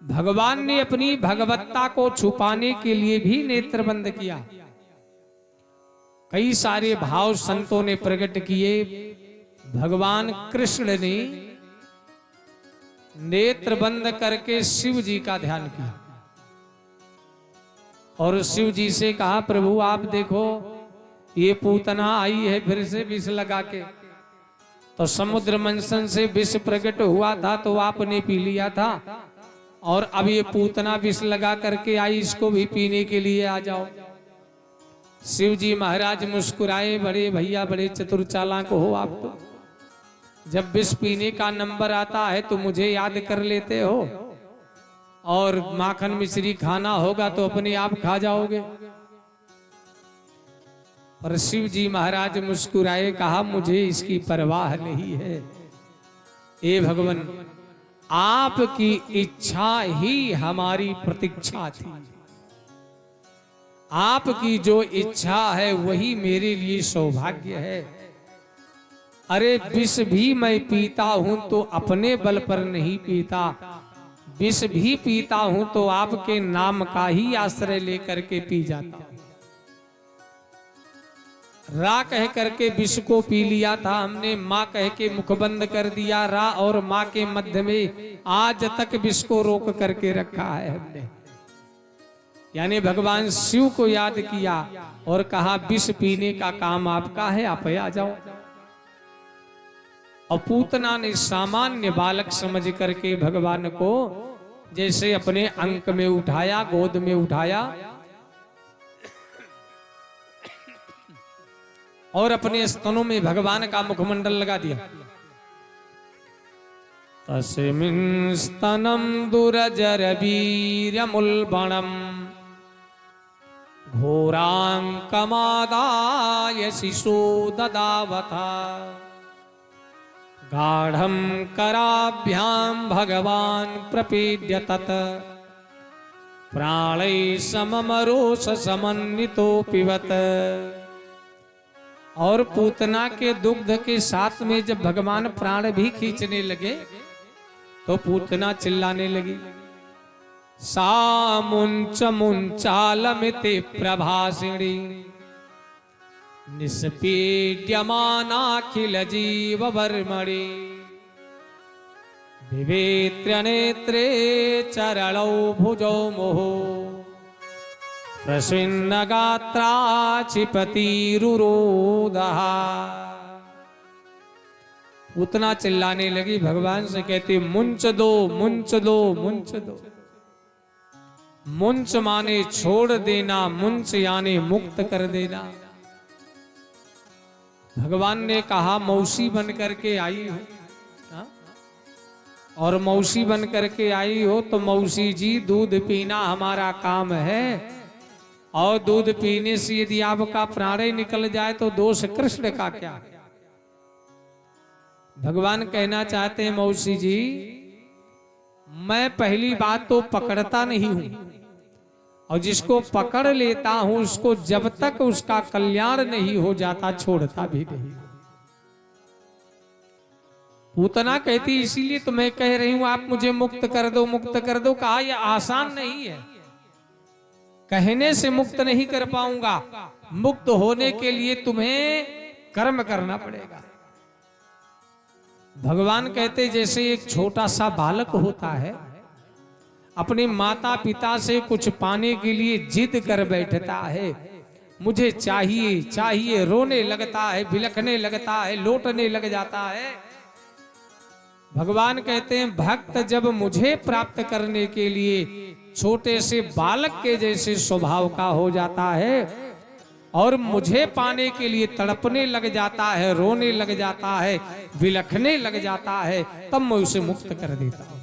भगवान ने अपनी भगवत्ता को छुपाने के लिए भी नेत्र बंद किया। कई सारे भाव संतों ने प्रकट किए। भगवान कृष्ण ने नेत्र बंद करके शिव जी का ध्यान किया और शिव जी से कहा, प्रभु आप देखो ये पूतना आई है फिर से विष लगा के। तो समुद्र मंथन से विष प्रकट हुआ था तो आपने पी लिया था, और अब ये पूतना विष लगा करके आई, इसको भी पीने के लिए आ जाओ। शिव जी महाराज मुस्कुराए, बड़े भैया बड़े चतुर चालाक हो आप तो। जब विष पीने का नंबर आता है तो मुझे याद कर लेते हो, और माखन मिश्री खाना होगा तो अपने आप खा जाओगे। पर शिव जी महाराज मुस्कुराए, कहा मुझे इसकी परवाह नहीं है। ए भगवान, आपकी इच्छा ही हमारी प्रतीक्षा थी। आपकी जो इच्छा है वही मेरे लिए सौभाग्य है। अरे विष भी मैं पीता हूं तो अपने बल पर नहीं पीता, विष भी पीता हूं तो आपके नाम का ही आश्रय लेकर के पी जाता हूं। रा कह करके विष को पी लिया था हमने, माँ कह के मुख बंद कर दिया। रा और माँ के मध्य में आज तक विष को रोक करके रखा है हमने। यानी भगवान शिव को याद किया और कहा विष पीने का काम आपका है, आप आ जाओ। और पूतना ने सामान्य बालक समझ करके भगवान को जैसे अपने अंक में उठाया, गोद में उठाया, और अपने स्तनों में भगवान का मुखमंडल लगा दिया। तस्मिन् स्तनं दुरजरवीर्यमुल्बणम् घोराङ्कमादाय शिशो ददावता गाढ़ं कराभ्यां भगवान् प्रपीड्य तत् प्राणैः सममरोष समन्वितो पिबत। और पूतना के दुग्ध के साथ में जब भगवान प्राण भी खींचने लगे तो पूतना चिल्लाने लगी, सा मुंच मुंचालमिति प्रभासिणी निष्पीड्यमानाखिल जीव वर्मणि विवेत्र नेत्रे चरणौ भुजौ मोहो प्रसन्न गात्रा चिपतिरुरोदः। पूतना चिल्लाने लगी, भगवान से कहती मुंच दो मुंच दो मुंच दो। मुंच माने छोड़ देना, मुंच यानी मुक्त कर देना। भगवान ने कहा मौसी बन करके आई हो, और मौसी बन करके आई हो तो मौसी जी दूध पीना हमारा काम है, और दूध पीने से यदि आपका प्राण निकल जाए तो दोष कृष्ण का क्या। भगवान कहना चाहते हैं मौसी जी, मैं पहली बात तो पकड़ता नहीं हूं, और जिसको पकड़ लेता हूं उसको जब तक उसका कल्याण नहीं हो जाता छोड़ता भी नहीं। पूतना कहती इसीलिए तो मैं कह रही हूं आप मुझे मुक्त कर दो मुक्त कर दो। कहा यह आसान नहीं है, कहने से मुक्त नहीं कर पाऊंगा, मुक्त होने के लिए तुम्हें कर्म करना पड़ेगा। भगवान कहते जैसे एक छोटा सा बालक होता है, अपने माता पिता से कुछ पाने के लिए जिद कर बैठता है, मुझे चाहिए चाहिए, रोने लगता है, बिलखने लगता है, लोटने लग जाता है। भगवान कहते हैं भक्त जब मुझे प्राप्त करने के लिए छोटे से बालक के जैसे स्वभाव का हो जाता है, और मुझे पाने के लिए तड़पने लग जाता है, रोने लग जाता है, विलखने लग जाता है, तब मैं उसे मुक्त कर देता हूं।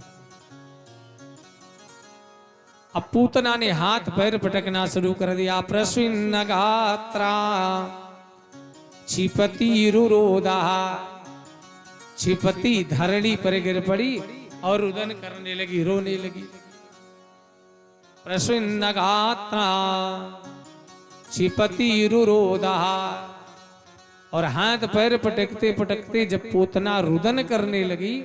अब पूतना ने हाथ पैर पटकना शुरू कर दिया। प्रस्विन्न गात्रा क्षिपति रुरोधा, क्षिपति धरणी पर गिर पड़ी और रुदन करने लगी, रोने लगी। प्रस्विन्न गात्रा क्षिपति रुरोधा, और हाथ पैर पटकते पटकते जब पूतना रुदन करने लगी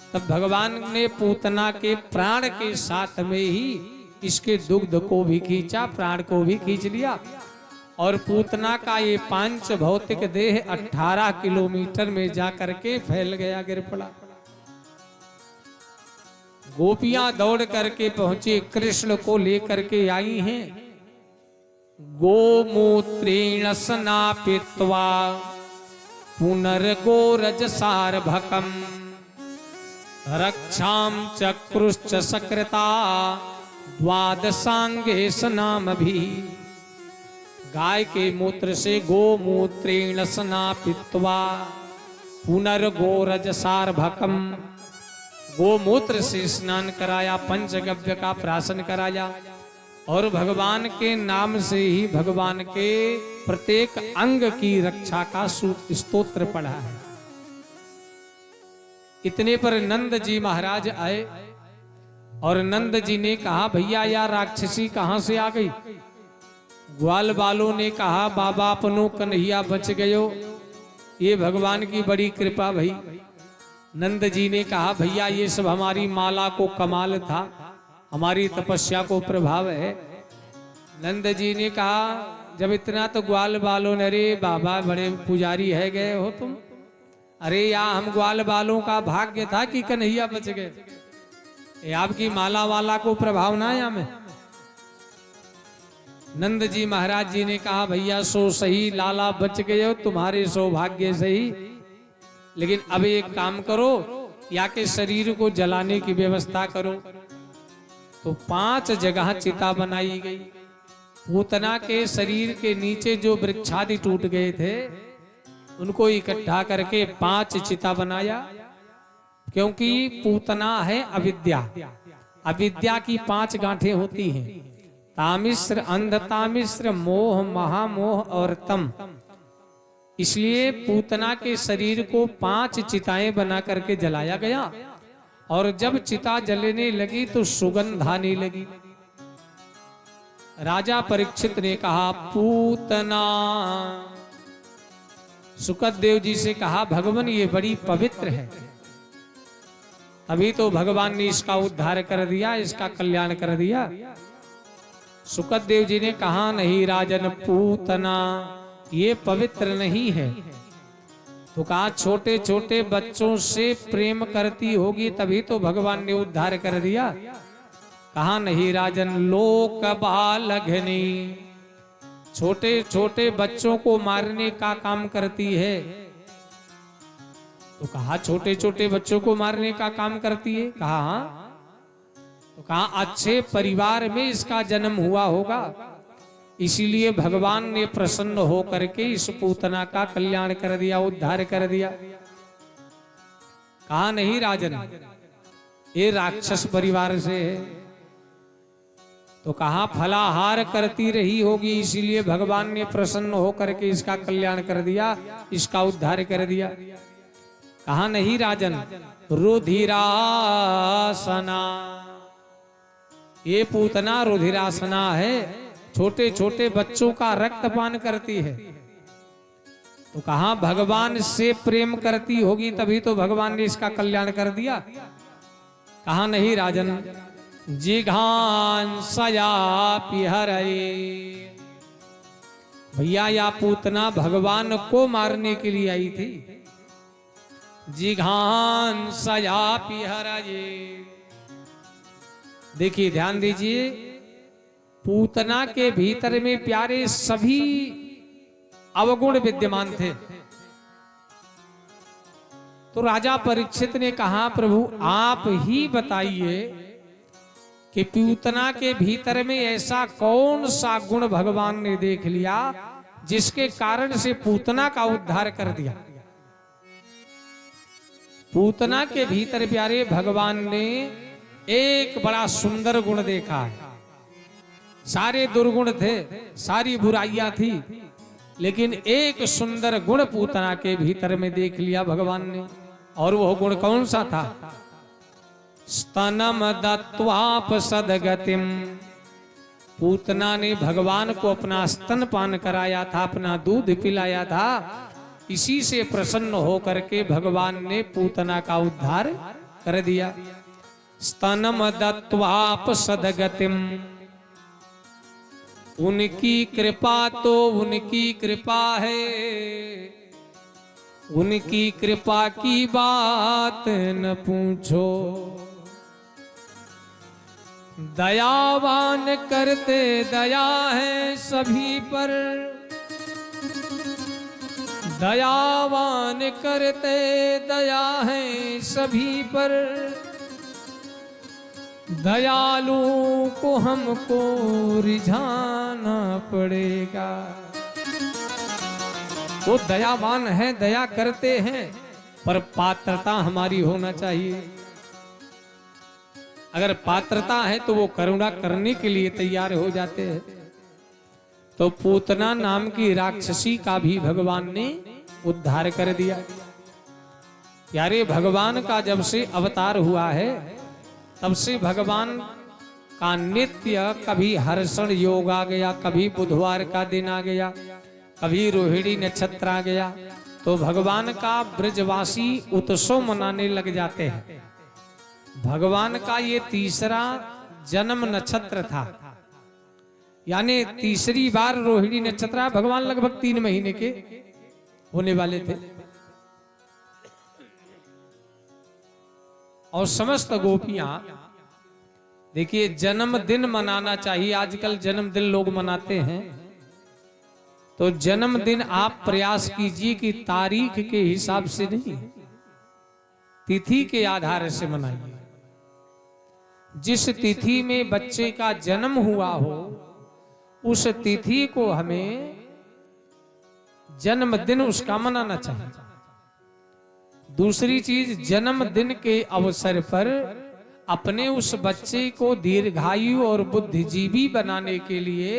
तब भगवान ने पूतना के प्राण के साथ में ही इसके दुग्ध को भी खींचा, प्राण को भी खींच लिया, और पूतना का ये पांच भौतिक देह 18 किलोमीटर में जाकर के फैल गया, गिर पड़ा। गोपियां दौड़ करके पहुंचे, कृष्ण को लेकर के आई हैं। गोमूत्रेण स्नापित्वा पुनर्गोरज सार्भकम रक्षाम चक्रुश्च सकृता द्वादशांगे स्नाम भी। गाय के मूत्र से गोमूत्रेण स्नापित्वा पुनर्गोरज सार्भकम, गोमूत्र से स्नान कराया, पंचगव्य का प्राशन कराया, और भगवान के नाम से ही भगवान के प्रत्येक अंग की रक्षा का स्तोत्र पढ़ा है। इतने पर नंद जी महाराज आए और नंद जी ने कहा, भैया यार राक्षसी कहां से आ गई? ग्वाल बालों ने कहा, बाबा अपनो कन्हैया बच गयो, ये भगवान की बड़ी कृपा भई। नंद जी ने कहा, भैया ये सब हमारी माला को कमाल था, हमारी तपस्या को प्रभाव है। नंद जी ने कहा, जब इतना तो ग्वाल बालों ने, अरे बाबा बड़े पुजारी है गए हो तुम, अरे या हम ग्वाल बालों का भाग्य था कि कन्हैया बच गए, ये आपकी माला वाला को प्रभाव ना आया में। नंद जी महाराज जी ने कहा, भैया सो सही, लाला बच गए हो, तुम्हारे सौभाग्य सही, लेकिन अब एक काम करो, या के शरीर को जलाने की व्यवस्था करो। तो 5 जगह चिता बनाई गई। पूतना के शरीर के नीचे जो वृक्षादि टूट गए थे उनको इकट्ठा करके 5 चिता बनाया, क्योंकि पूतना है अविद्या, अविद्या की 5 गांठें होती हैं, तामिश्र, अंधतामिश्र, मोह, महामोह और तम। इसलिए पूतना के शरीर को 5 चिताएं बना करके जलाया गया, और जब चिता जलने लगी तो सुगंध आने लगी। राजा परीक्षित ने कहा, पूतना, सुखदेव जी से कहा, भगवान ये बड़ी पवित्र है। अभी तो भगवान ने इसका उद्धार कर दिया, इसका कल्याण कर दिया। सुखदेव जी ने कहा, नहीं राजन, पूतना ये पवित्र नहीं है। तो कहा, छोटे छोटे बच्चों से प्रेम करती होगी तभी तो भगवान ने उद्धार कर दिया। कहा, नहीं राजन, लोक बालघनी, छोटे छोटे बच्चों को मारने का काम करती है। तो कहा, छोटे छोटे बच्चों को मारने का काम करती है? कहा हाँ। तो कहा, अच्छे परिवार में इसका जन्म हुआ होगा, इसीलिए भगवान ने प्रसन्न हो करके इस पूतना का कल्याण कर दिया, उद्धार कर दिया। कहा, नहीं राजन, ये राक्षस परिवार से है। तो कहा, फलाहार करती रही होगी, इसीलिए भगवान ने प्रसन्न हो करके इसका कल्याण कर दिया, इसका उद्धार कर दिया। कहा, नहीं राजन, रुधिरासना, ये पूतना रुधिरासना है, छोटे छोटे बच्चों का रक्तपान करती है। तो कहा, भगवान से प्रेम करती होगी तभी तो भगवान ने इसका कल्याण कर दिया। कहा, नहीं राजन, जिघांसया पिहरये, भैया या पूतना भगवान को मारने के लिए आई थी। जिघांसया पिहरये, देखिए ध्यान दीजिए, पूतना के भीतर में प्यारे सभी अवगुण विद्यमान थे। तो राजा परीक्षित ने कहा, प्रभु आप ही बताइए कि पूतना के भीतर में ऐसा कौन सा गुण भगवान ने देख लिया जिसके कारण से पूतना का उद्धार कर दिया। पूतना के भीतर प्यारे भगवान ने एक बड़ा सुंदर गुण देखा है। सारे दुर्गुण थे, सारी बुराइयां थी, लेकिन एक सुंदर गुण पूतना के भीतर में देख लिया भगवान ने। और वह गुण कौन सा था? स्तनम दत्वाप सदगतिम। पूतना ने भगवान को अपना स्तनपान कराया था, अपना दूध पिलाया था। इसी से प्रसन्न होकर के भगवान ने पूतना का उद्धार कर दिया। स्तनम दत्वाप सदगतिम। उनकी कृपा तो उनकी कृपा है, उनकी कृपा की बात न पूछो। दयावान करते दया है सभी पर, दयावान करते दया है सभी पर। दयालु को हमको रिझाना पड़ेगा। वो दयावान है, दया करते हैं, पर पात्रता हमारी होना चाहिए। अगर पात्रता है तो वो करुणा करने के लिए तैयार हो जाते हैं। तो पूतना नाम की राक्षसी का भी भगवान ने उद्धार कर दिया। यारे भगवान का जब से अवतार हुआ है तब से भगवान का नित्य कभी हर्षण योग आ गया, कभी बुधवार का दिन आ गया, कभी रोहिणी नक्षत्र आ गया, तो भगवान का ब्रजवासी उत्सव मनाने लग जाते हैं। भगवान का ये तीसरा जन्म नक्षत्र था, यानी तीसरी बार रोहिणी नक्षत्र। भगवान लगभग 3 महीने के होने वाले थे और समस्त गोपियां, देखिए जन्मदिन मनाना चाहिए। आजकल जन्मदिन लोग मनाते हैं, तो जन्मदिन आप प्रयास कीजिए कि तारीख के हिसाब से नहीं, तिथि के आधार से मनाइए। जिस तिथि में बच्चे का जन्म हुआ हो उस तिथि को हमें जन्मदिन उसका मनाना चाहिए। दूसरी चीज, जन्मदिन के अवसर पर अपने उस बच्चे को दीर्घायु और बुद्धिजीवी बनाने के लिए,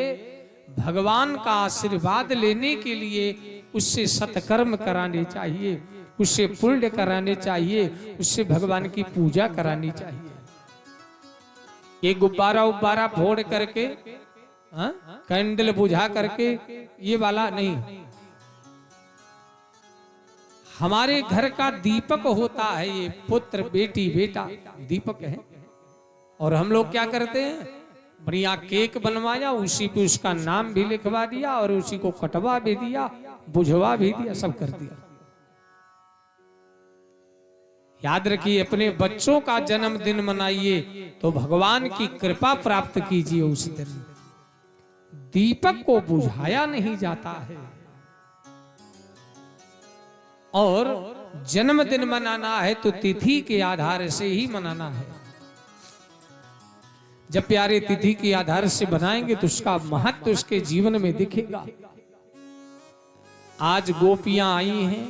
भगवान का आशीर्वाद लेने के लिए उससे सत्कर्म कराने चाहिए, उससे पुण्य कराने चाहिए, उससे भगवान की पूजा करानी चाहिए। ये गुब्बारा उब्बारा फोड़ करके, कैंडल बुझा करके, ये वाला नहीं। हमारे घर का दीपक होता है, ये पुत्र बेटी बेटा दीपक है। और हम लोग क्या करते हैं, बढ़िया केक बनवाया, उसी पे उसका नाम भी लिखवा दिया और उसी को कटवा भी दिया, बुझवा भी दिया, सब कर दिया। याद रखिए, अपने बच्चों का जन्मदिन मनाइए तो भगवान की कृपा प्राप्त कीजिए। उस दिन दीपक को बुझाया नहीं जाता है। और जन्मदिन मनाना है तो तिथि के आधार से ही मनाना है। जब प्यारे तिथि के आधार से बनाएंगे तो उसका महत्व उसके जीवन में दिखेगा। आज गोपियां आई हैं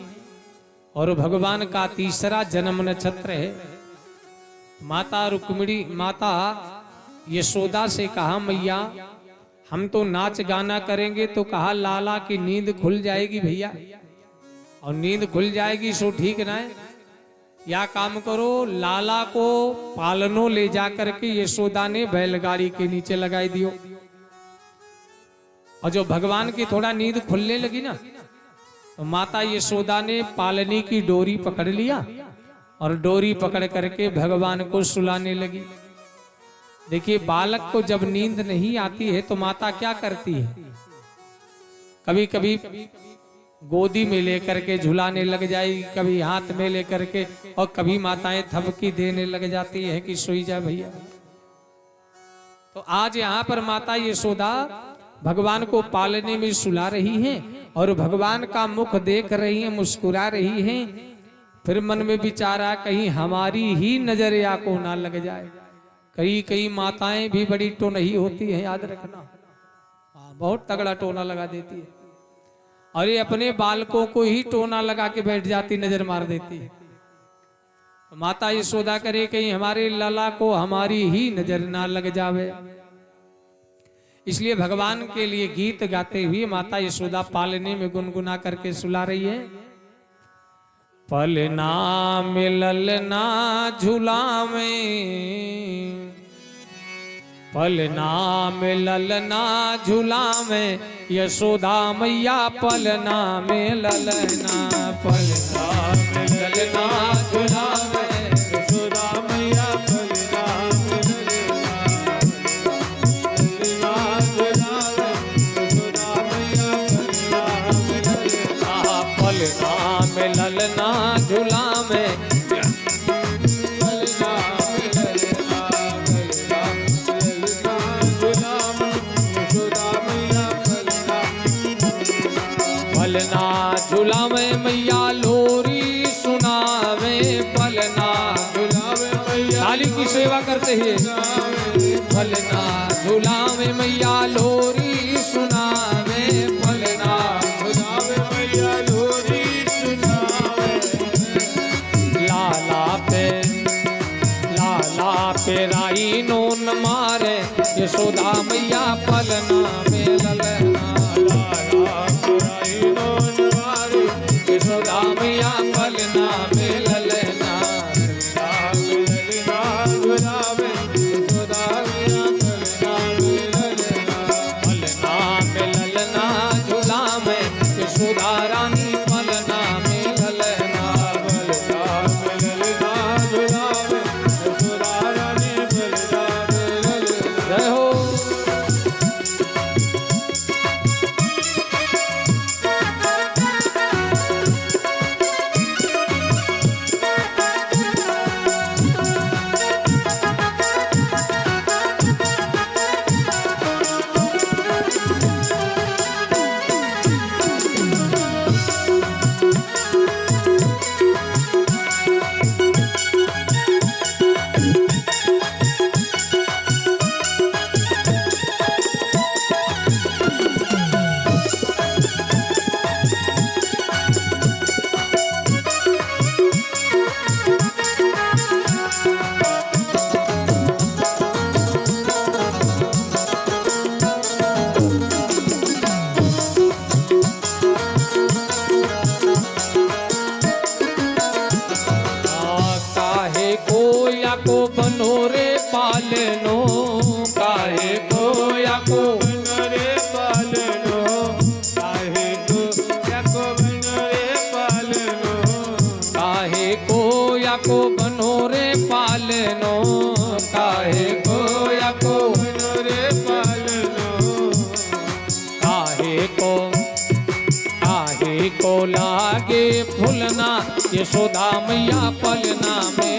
और भगवान का तीसरा जन्म नक्षत्र है। माता रुक्मिणी, माता यशोदा से कहा, मैया हम तो नाच गाना करेंगे, तो कहा लाला की नींद खुल जाएगी भैया, और नींद खुल जाएगी सो ठीक ना है। या काम करो, लाला को पालनों ले जा करके यशोदा ने बैलगाड़ी के नीचे लगाई दियो। और जो भगवान की थोड़ा नींद खुलने लगी ना, तो माता यशोदा ने पालनी की डोरी पकड़ लिया और डोरी पकड़ करके भगवान को सुलाने लगी। देखिए, बालक को जब नींद नहीं आती है तो माता क्या करती है, कभी कभी गोदी में लेकर के झुलाने लग जाएगी, कभी हाथ में लेकर के, और कभी माताएं थपकी देने लग जाती है कि सोई जा भैया। तो आज यहाँ पर माता यशोदा भगवान को पालने में सुला रही हैं और भगवान का मुख देख रही हैं, मुस्कुरा रही हैं। फिर मन में विचारा, कहीं हमारी ही नजरिया को ना लग जाए। कई कई माताएं भी बड़ी टोनही होती हैं, याद रखना, बहुत तगड़ा टोना लगा देती है। और ये अपने बालकों को ही टोना लगा के बैठ जाती, नजर मार देती। माता यशोदा करे कहीं हमारे लला को हमारी ही नजर ना लग जावे, इसलिए भगवान के लिए गीत गाते हुए माता यशोदा पालने में गुनगुना करके सुला रही है। पलना मिलल ना झूला में, पलना मिलल ना झूला में, यशोदा मैया पलना मिलल ना, पलना मिलल ना झूला में, यशोदा मैया पलना मिलल ना, यशोदा मैया पलना मिलल, पलना मिलल ना झूला में, पलना मिलल ना, पलना यशोदा मैया पलना, पलना झूला में मैया लोरी सुनावे, पलना झुलावे मैया ताली की सेवा करते हैं। पलना झूला में मैया लोरी सुनावे, पलना झुलावे मैया लोरी सुनावे, लाला पे राई नोन मारे, यशोदा मैया पलना में ललना, लाला पुराई नोन मारे, यशोदा मैया पलना में ललना, ललना झुलावे, यशोदा मैया पलना मिललना, पलना में ललना झूला में, यशोदा रानी पलना में ललना, पलना मिललना झुलावे, यशोदा रानी पलना मिललना। जय हो। काहे को या को बनोरे पालनो, काहे को या को बनरे पालनो, काहे को याको बनरे पालनो, काहे को या को बनोरे पालनो, काहे को या को बनरे पालनो, काहे को लागे फुलना, यशोदा मैया पलना में